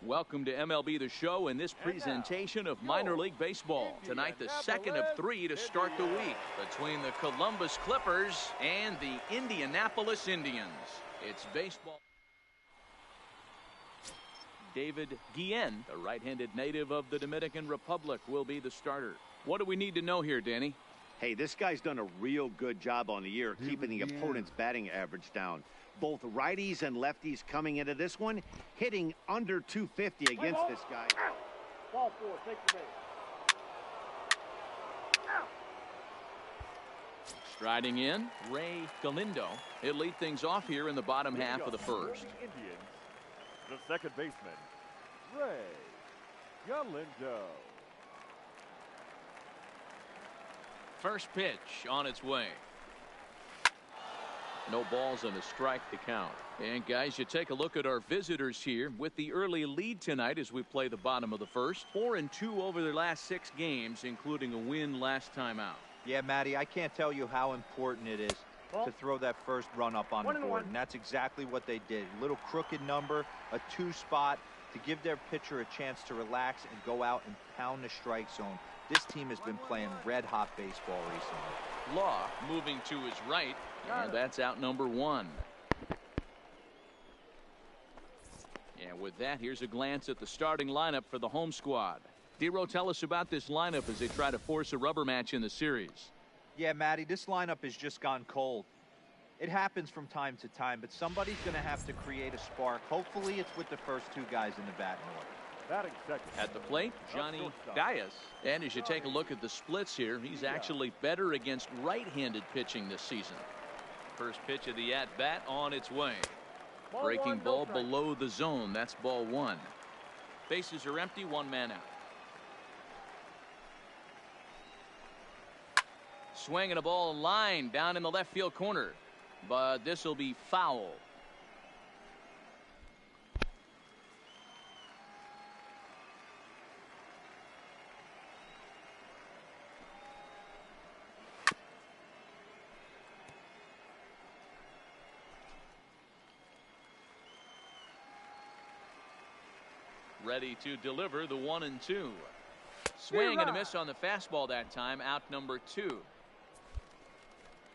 Welcome to MLB The Show and this presentation of minor league baseball. Tonight, the second of three to start the week between the Columbus Clippers and the Indianapolis Indians. It's baseball. David Guillen, the right-handed native of the Dominican Republic, will be the starter. What do we need to know here, Danny? Hey, this guy's done a real good job on the year keeping the opponent's batting average down. Both righties and lefties coming into this one, hitting under 250 against this guy. Ball four, take the base. Striding in, Ray Galindo. He'll lead things off here in the bottom half of the first. Indians, the second baseman, Ray Galindo. First pitch on its way. No balls and a strike to count. And guys, you take a look at our visitors here with the early lead tonight as we play the bottom of the first. 4-2 over their last 6 games, including a win last time out. Yeah, Matty, I can't tell you how important it is to throw that first run up on the board. And that's exactly what they did. A little crooked number, a 2 spot to give their pitcher a chance to relax and go out and pound the strike zone. This team has been playing red-hot baseball recently. Law moving to his right, and that's out number 1. And with that, here's a glance at the starting lineup for the home squad. Dero, tell us about this lineup as they try to force a rubber match in the series. Yeah, Matty, this lineup has just gone cold. It happens from time to time, but somebody's going to have to create a spark. Hopefully it's with the first 2 guys in the batting order. Batting second. At the plate, Johnny Dias. And as you take a look at the splits here, he's actually better against right-handed pitching this season. First pitch of the at-bat on its way. Breaking ball below the zone. That's ball 1. Bases are empty, 1 man out. Swinging a ball line down in the left field corner. But this will be foul. Ready to deliver the 1-2. Swing and a miss on the fastball that time. Out number 2.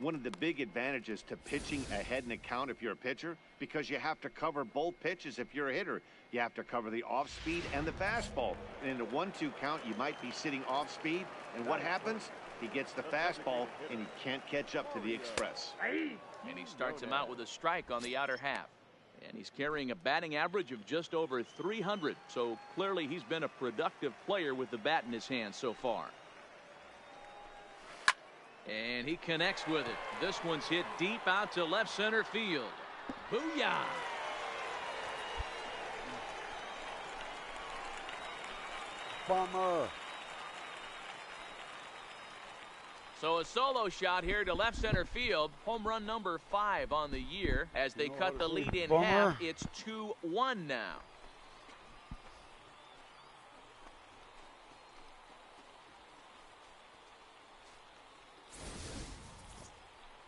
one of the big advantages to pitching ahead in a count if you're a pitcher, because you have to cover both pitches if you're a hitter. You have to cover the off speed and the fastball. And in a 1-2 count, you might be sitting off speed, and what happens? He gets the fastball, and he can't catch up to the express. And he starts him out with a strike on the outer half. And he's carrying a batting average of just over 300. So clearly he's been a productive player with the bat in his hand so far. And he connects with it. This one's hit deep out to left center field. Booyah! Bummer. So a solo shot here to left center field. Home run number 5 on the year. As they cut the lead in half, it's 2-1 now.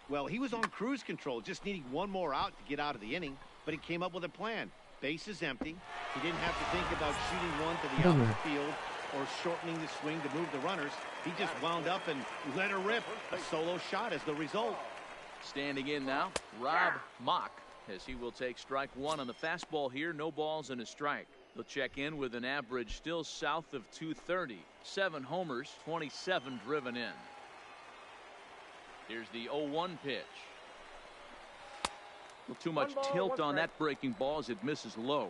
Well, he was on cruise control, just needing one more out to get out of the inning, but he came up with a plan. Base is empty. He didn't have to think about shooting one to the opposite field or shortening the swing to move the runners. He just wound up and let her rip. A solo shot as the result. Standing in now, Rob Mock, as he will take strike 1 on the fastball here. No balls and a strike. He'll check in with an average still south of 230. 7 homers, 27 driven in. Here's the 0-1 pitch. A little too much tilt on that breaking ball as it misses low.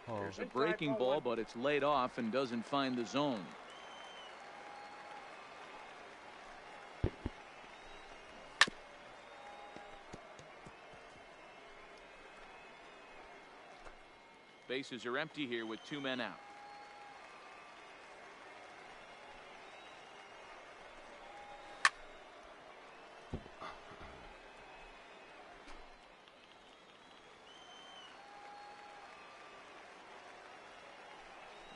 There's a breaking ball, but it's laid off and doesn't find the zone. Bases are empty here with 2 men out.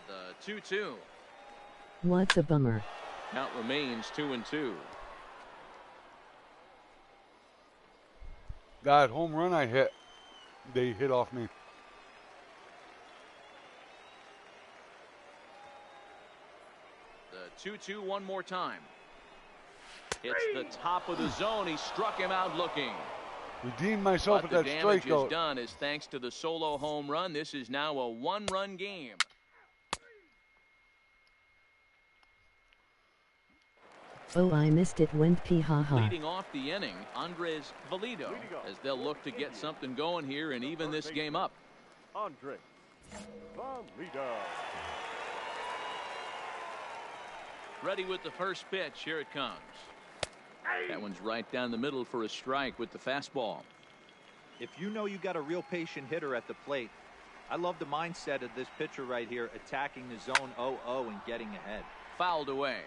The 2-2. What's a bummer? Count remains 2-2. That home run I hit, they hit off me. The 2-2 one more time. It's the top of the zone. He struck him out looking. Redeemed myself But with the that damage strikeout. is done is thanks to the solo home run. This is now a 1-run game. Oh, I missed it. Went pee, haha. Leading off the inning, Andres Valido, as they'll look to get something going here and even this game up. Andres Valido. Ready with the first pitch. Here it comes. That one's right down the middle for a strike with the fastball. If you know you got a real patient hitter at the plate, I love the mindset of this pitcher right here, attacking the zone 0-0 and getting ahead. Fouled away.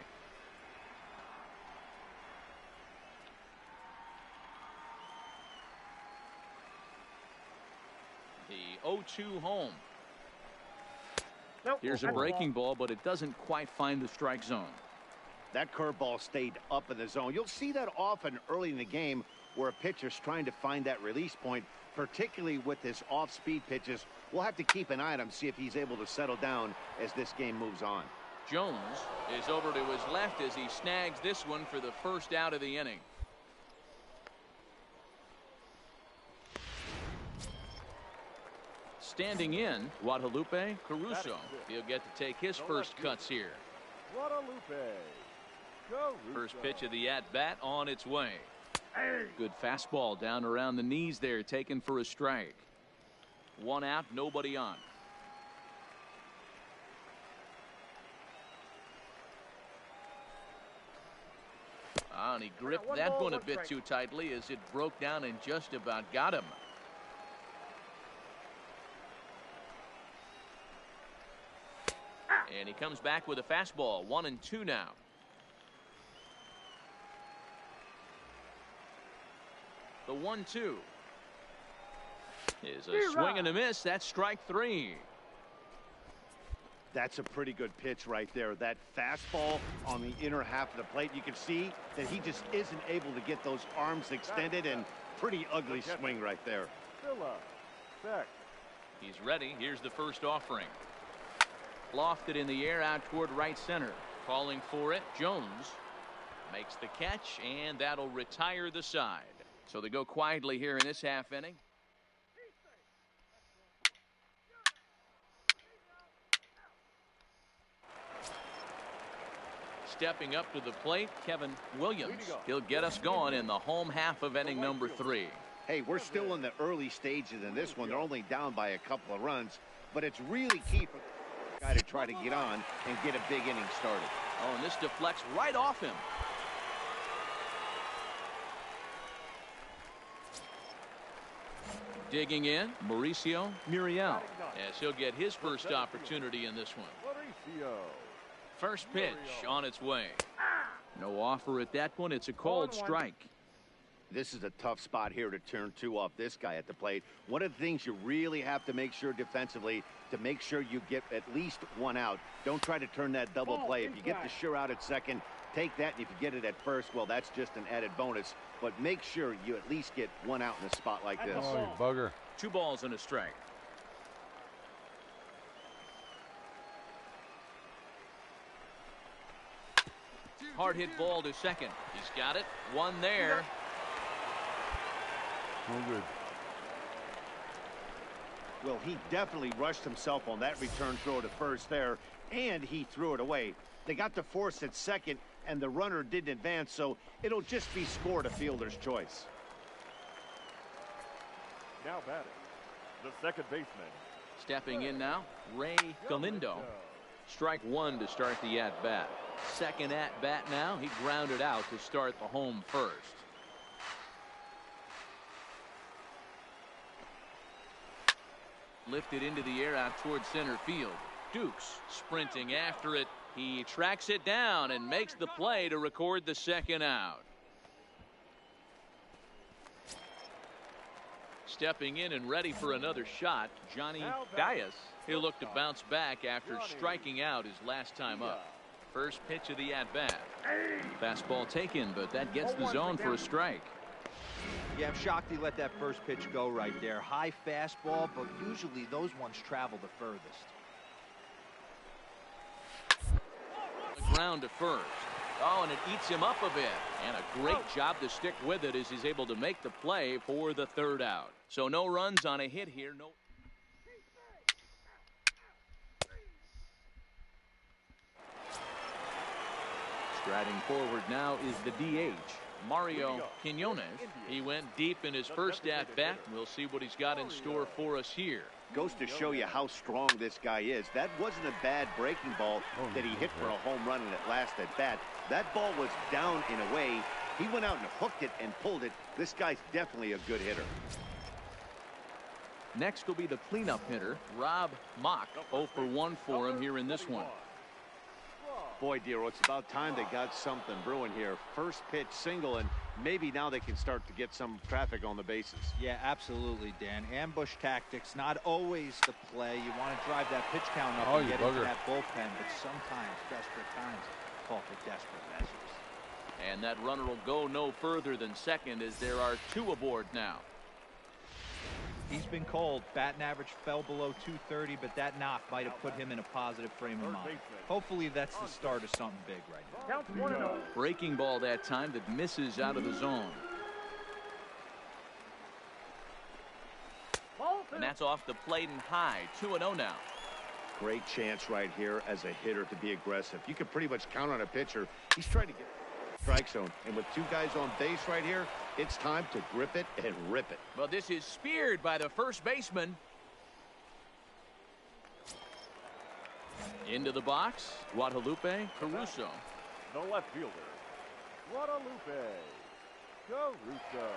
The 0-2 home. Here's a breaking ball, but it doesn't quite find the strike zone. That curveball stayed up in the zone. You'll see that often early in the game where a pitcher's trying to find that release point, particularly with his off-speed pitches. We'll have to keep an eye on him, see if he's able to settle down as this game moves on. Jones is over to his left as he snags this one for the first out of the inning. Standing in, Guadalupe Caruso. He'll get to take his first cuts here. Guadalupe. First pitch of the at-bat on its way. Good fastball down around the knees there, taken for a strike. 1 out, nobody on. And he gripped that one a bit too tightly as it broke down and just about got him. And he comes back with a fastball. 1-2 now. The 1-2 is a swing and a miss. That's strike 3. That's a pretty good pitch right there. That fastball on the inner half of the plate. You can see that he just isn't able to get those arms extended, and pretty ugly swing right there. He's ready. Here's the first offering. Lofted in the air out toward right center. Calling for it. Jones makes the catch, and that'll retire the side. So they go quietly here in this half inning. Stepping up to the plate, Kevin Williams. He'll get us going in the home half of inning number 3. Hey, we're still in the early stages in this one. They're only down by a couple of runs, but it's really key for the guy to try to get on and get a big inning started. Oh, and this deflects right off him. Digging in, Mauricio Muriel, as he'll get his first opportunity in this one. First pitch on its way. No offer at that one. It's a called strike. This is a tough spot here to turn 2 off this guy at the plate. One of the things you really have to make sure defensively to make sure you get at least 1 out. Don't try to turn that double play. If you get the sure out at second, take that, and if you get it at first, well, that's just an added bonus. But make sure you at least get 1 out in a spot like this. Oh, you bugger. 2 balls and a strike. Hard hit ball to second. He's got it. 1 there. No good. Well, he definitely rushed himself on that return throw to first there, and he threw it away. They got the force at second, and the runner didn't advance, so it'll just be scored a fielder's choice. Now batting, the second baseman. Stepping in now, Ray Galindo. Strike 1 to start the at-bat. Second at-bat now. He grounded out to start the home first. Lifted into the air out toward center field. Dukes sprinting after it. He tracks it down and makes the play to record the second out. Stepping in and ready for another shot, Johnny Dias. He'll look to bounce back after striking out his last time up. First pitch of the at-bat. Fastball taken, but that gets the zone for a strike. Yeah, I'm shocked he let that first pitch go right there. High fastball, but usually those ones travel the furthest. The ground to first. Oh, and it eats him up a bit. And a great job to stick with it as he's able to make the play for the third out. So no runs on a hit here. No. Striding forward now is the DH, Mario Quinones. He went deep in his first at-bat. We'll see what he's got in store for us here. Goes to show you how strong this guy is. That wasn't a bad breaking ball that he hit for a home run in that last at-bat. That ball was down in a way. He went out and hooked it and pulled it. This guy's definitely a good hitter. Next will be the cleanup hitter, Rob Mock. 0 for 1 for him here in this one. Boy, Dero, it's about time they got something brewing here. First pitch single, and maybe now they can start to get some traffic on the bases. Yeah, absolutely, Dan. Ambush tactics, not always the play. You want to drive that pitch count up and get into that bullpen, but sometimes desperate times call for desperate measures. And that runner will go no further than second as there are 2 aboard now. He's been cold. Batting average fell below 230, but that knock might have put him in a positive frame of mind. Hopefully that's the start of something big right now. Breaking ball that time that misses out of the zone. And that's off the plate and high. 2-0 now. Great chance right here as a hitter to be aggressive. You can pretty much count on a pitcher. He's trying to get strike zone, and with 2 guys on base right here, it's time to grip it and rip it. Well, this is speared by the first baseman. Into the box, Guadalupe Caruso. The left fielder, Guadalupe Caruso.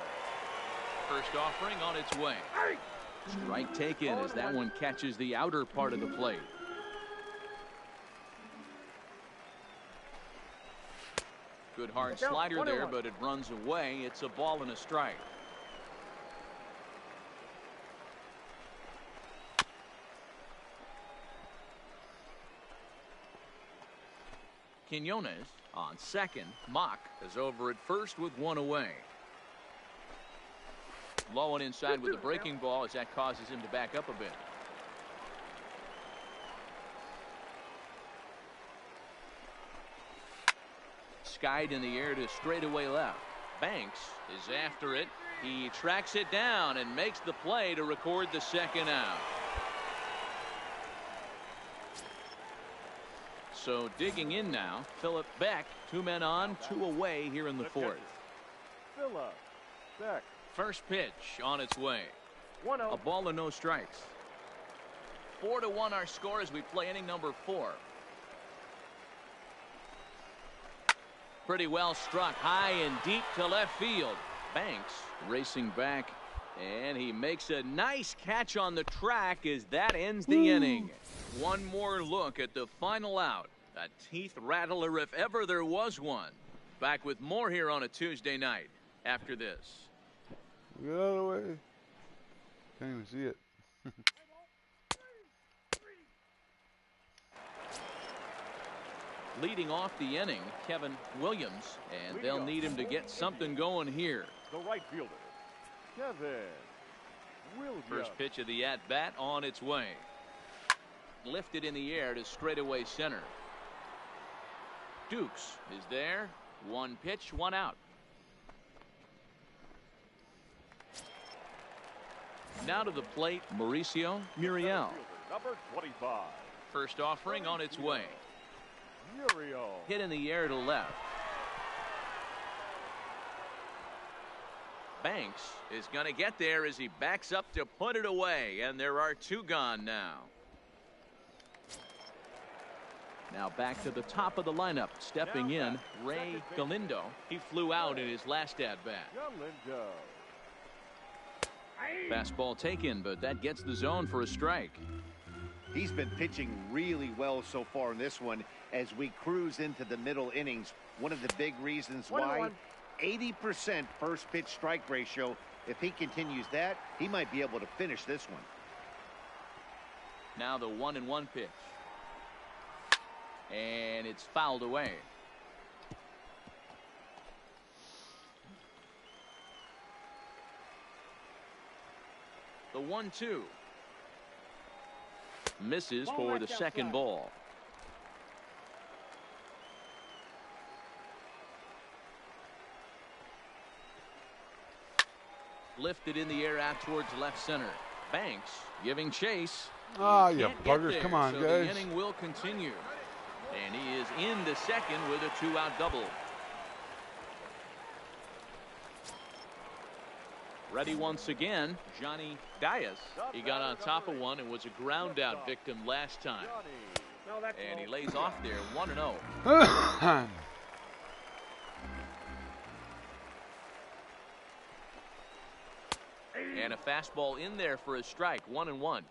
First offering on its way. Strike taken as that one catches the outer part of the plate. Good hard slider there, but it runs away. It's a ball and a strike. Quinones on second. Mock is over at first with 1 away. Low and inside with the breaking ball as that causes him to back up a bit. skied in the air to straightaway left. Banks is after it. He tracks it down and makes the play to record the second out. So digging in now, Philip Beck. 2 men on, 2 away here in the fourth. Philip Beck. First pitch on its way. 1-0. A ball and no strikes. 4-1 our score as we play inning number 4. Pretty well struck high and deep to left field. Banks racing back, and he makes a nice catch on the track as that ends the inning. One more look at the final out. A teeth rattler if ever there was one. Back with more here on a Tuesday night after this. Get out of the way. Can't even see it. Leading off the inning, Kevin Williams, and they'll need him to get something going here. The right fielder, Kevin Williams. First pitch of the at-bat on its way. Lifted in the air to straightaway center. Dukes is there. 1 pitch, 1 out. Now to the plate, Mauricio Muriel. Number 25. First offering on its way. Muriel. Hit in the air to left. Banks is going to get there as he backs up to put it away, and there are 2 gone now. Now back to the top of the lineup. Stepping in, Ray Galindo. He flew out in his last at-bat. Galindo. Fastball taken, but that gets the zone for a strike. He's been pitching really well so far in this one as we cruise into the middle innings. One of the big reasons why 80% first pitch strike ratio. If he continues that, he might be able to finish this one. Now the 1-1 pitch. And it's fouled away. The 1-2. Misses for the second ball. Lifted in the air out towards left center. Banks giving chase. Ah, you Can't get buggers. there, Come on, so guys. the inning will continue. And he is in the second with a 2-out double. Ready once again, Johnny Dias. He got on top of one and was a ground out victim last time. And he lays off there 1-0. And a fastball in there for a strike. 1-1.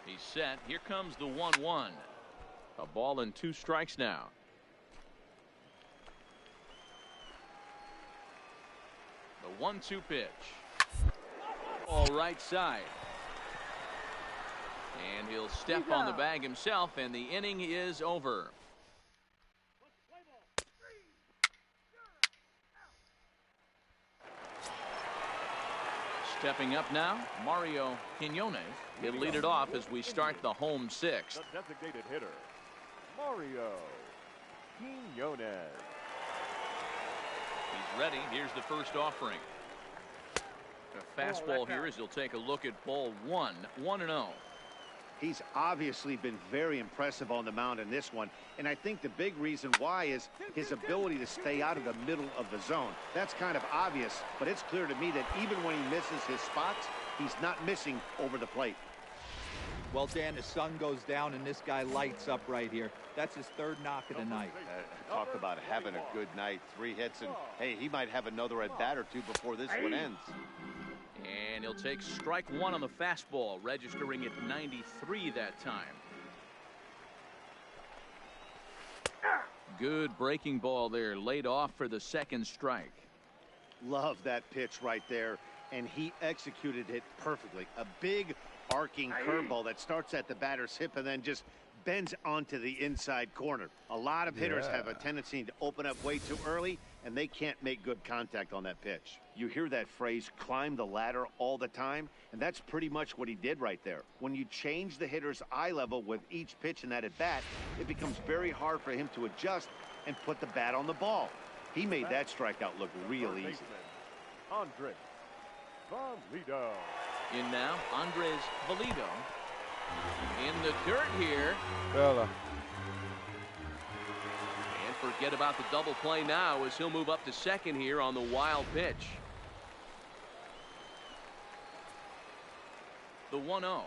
He's set. Here comes the 1-1. A ball and 2 strikes now. The 1-2 pitch. All right side. And he'll step on the bag himself, and the inning is over. Stepping up now, Mario Quinones. He'll lead it off as we start the home 6th. The designated hitter, Mario Quinones. He's ready. Here's the first offering. A fastball here as he'll take a look at ball 1. 1-0. He's obviously been very impressive on the mound in this one, and I think the big reason why is his ability to stay out of the middle of the zone. That's kind of obvious, but it's clear to me that even when he misses his spots, he's not missing over the plate. Well, Dan, the sun goes down and this guy lights up right here. That's his 3rd knock of the night. Talk about having a good night. 3 hits, and hey, he might have another at bat or 2 before this one ends. And he'll take strike 1 on the fastball, registering at 93 that time. Good breaking ball there, laid off for the 2nd strike. Love that pitch right there, and he executed it perfectly. A big arcing curveball that starts at the batter's hip and then just bends onto the inside corner. A lot of hitters have a tendency to open up way too early, and they can't make good contact on that pitch. You hear that phrase, climb the ladder, all the time, and that's pretty much what he did right there. When you change the hitter's eye level with each pitch in that at-bat, it becomes very hard for him to adjust and put the bat on the ball. He made that strikeout look real easy. Andres Valido. In now, Andres Valido. In the dirt here. Bella. And forget about the double play now as he'll move up to second here on the wild pitch. The 1-0.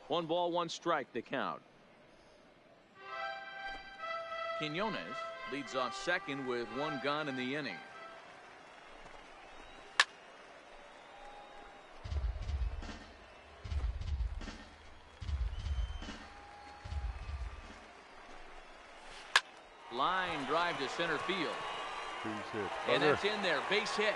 1 ball, 1 strike to count. Quinones leads off second with 1 gone in the inning. Line drive to center field. And that's in there. Base hit.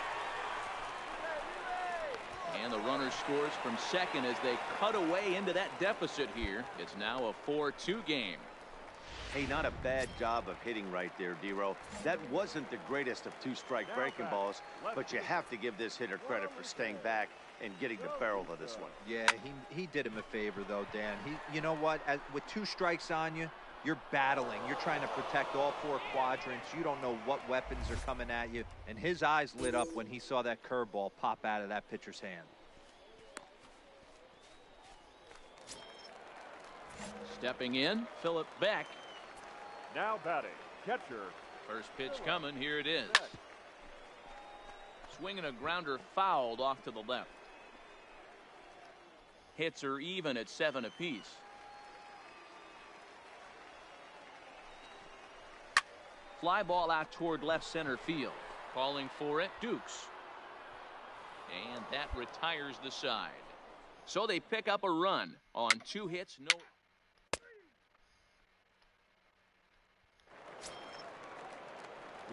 And the runner scores from second as they cut away into that deficit here. It's now a 4-2 game. Hey, not a bad job of hitting right there, D-Row. That wasn't the greatest of 2-strike breaking balls, but you have to give this hitter credit for staying back and getting the barrel of this one. Yeah, he did him a favor, though, Dan. You know what? With 2 strikes on you, you're battling. You're trying to protect all 4 quadrants. You don't know what weapons are coming at you. And his eyes lit up when he saw that curveball pop out of that pitcher's hand. Stepping in, Philip Beck. Now batting, catcher. First pitch coming. Here it is. Swinging a grounder fouled off to the left. Hits are even at 7 apiece. Fly ball out toward left center field. Calling for it, Dukes. And that retires the side. So they pick up a run on 2 hits, no.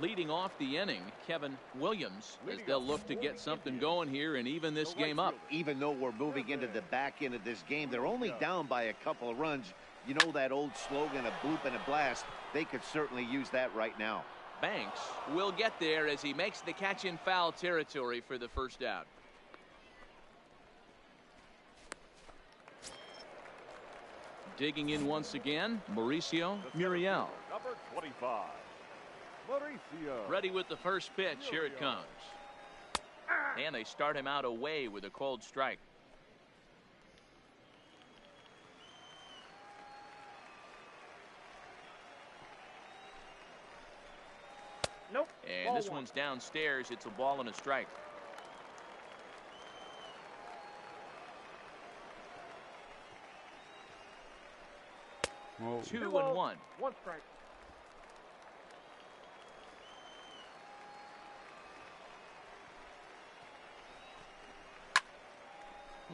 Leading off the inning, Kevin Williams, as they'll look to get something going here and even this game up. Even though we're moving into the back end of this game, they're only down by a couple of runs. You know that old slogan, a bloop and a blast. They could certainly use that right now. Banks will get there as he makes the catch in foul territory for the first out. Digging in once again, Mauricio Muriel. Number 25. Mauricio. Ready with the first pitch. Here it comes. And they start him out away with a cold strike. Nope. And this one's downstairs. It's a ball and a strike. Whoa. 2-1. 1 strike.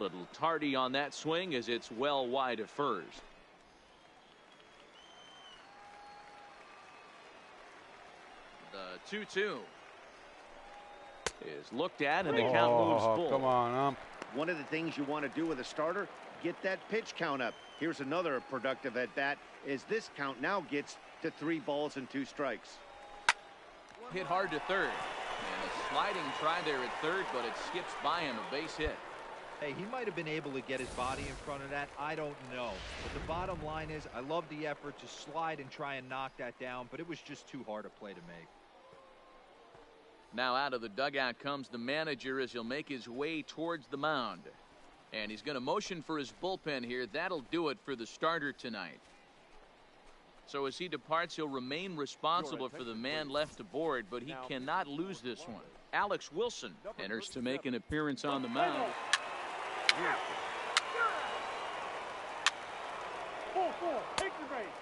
Little tardy on that swing as it's well wide of first. The 2-2 is looked at and the count moves full. Come on, One of the things you want to do with a starter, get that pitch count up. Here's another productive at bat as this count now gets to 3 balls and 2 strikes. Hit hard to third. And a sliding try there at third, but it skips by him, a base hit. Hey, he might have been able to get his body in front of that. I don't know. But the bottom line is I love the effort to slide and try and knock that down, but it was just too hard a play to make. Now out of the dugout comes the manager as he'll make his way towards the mound. And he's going to motion for his bullpen here. That'll do it for the starter tonight. So as he departs, he'll remain responsible for the man left aboard, but he cannot lose this one. Alex Wilson enters to make an appearance on the mound. 4-4. Take the base.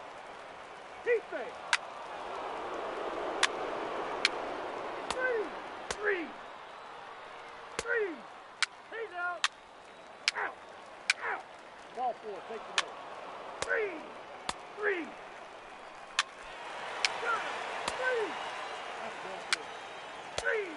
Keep base. 3. He's out. Out. Ball 4. Take the base. 3. That's ball 4. 3.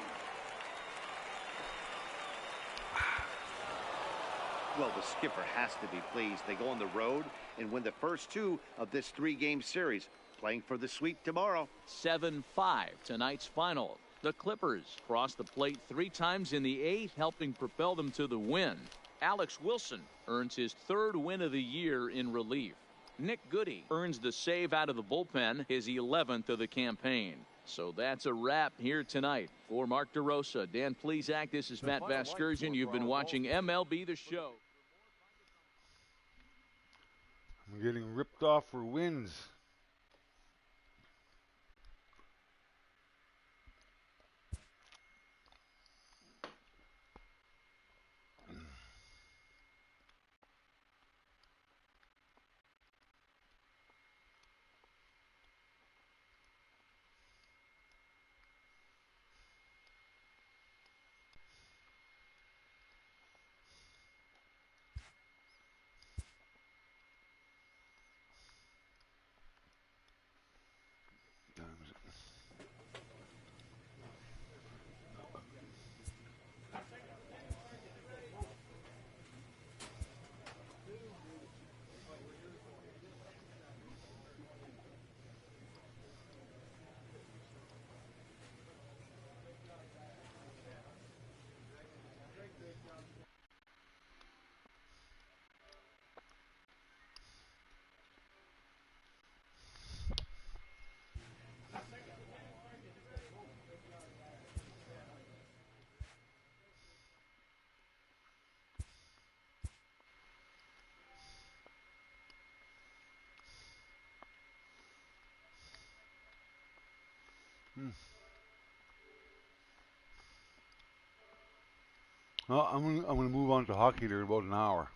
Well, the skipper has to be pleased. They go on the road and win the first 2 of this 3-game series, playing for the sweep tomorrow. 7-5 tonight's final. The Clippers crossed the plate 3 times in the 8th, helping propel them to the win. Alex Wilson earns his 3rd win of the year in relief. Nick Goody earns the save out of the bullpen, his 11th of the campaign. So that's a wrap here tonight. For Mark DeRosa, Dan Plesac, this is Matt Vasgersian. You've been watching MLB The Show. I'm getting ripped off for wins. Well, I'm gonna move on to hockey there in about an hour.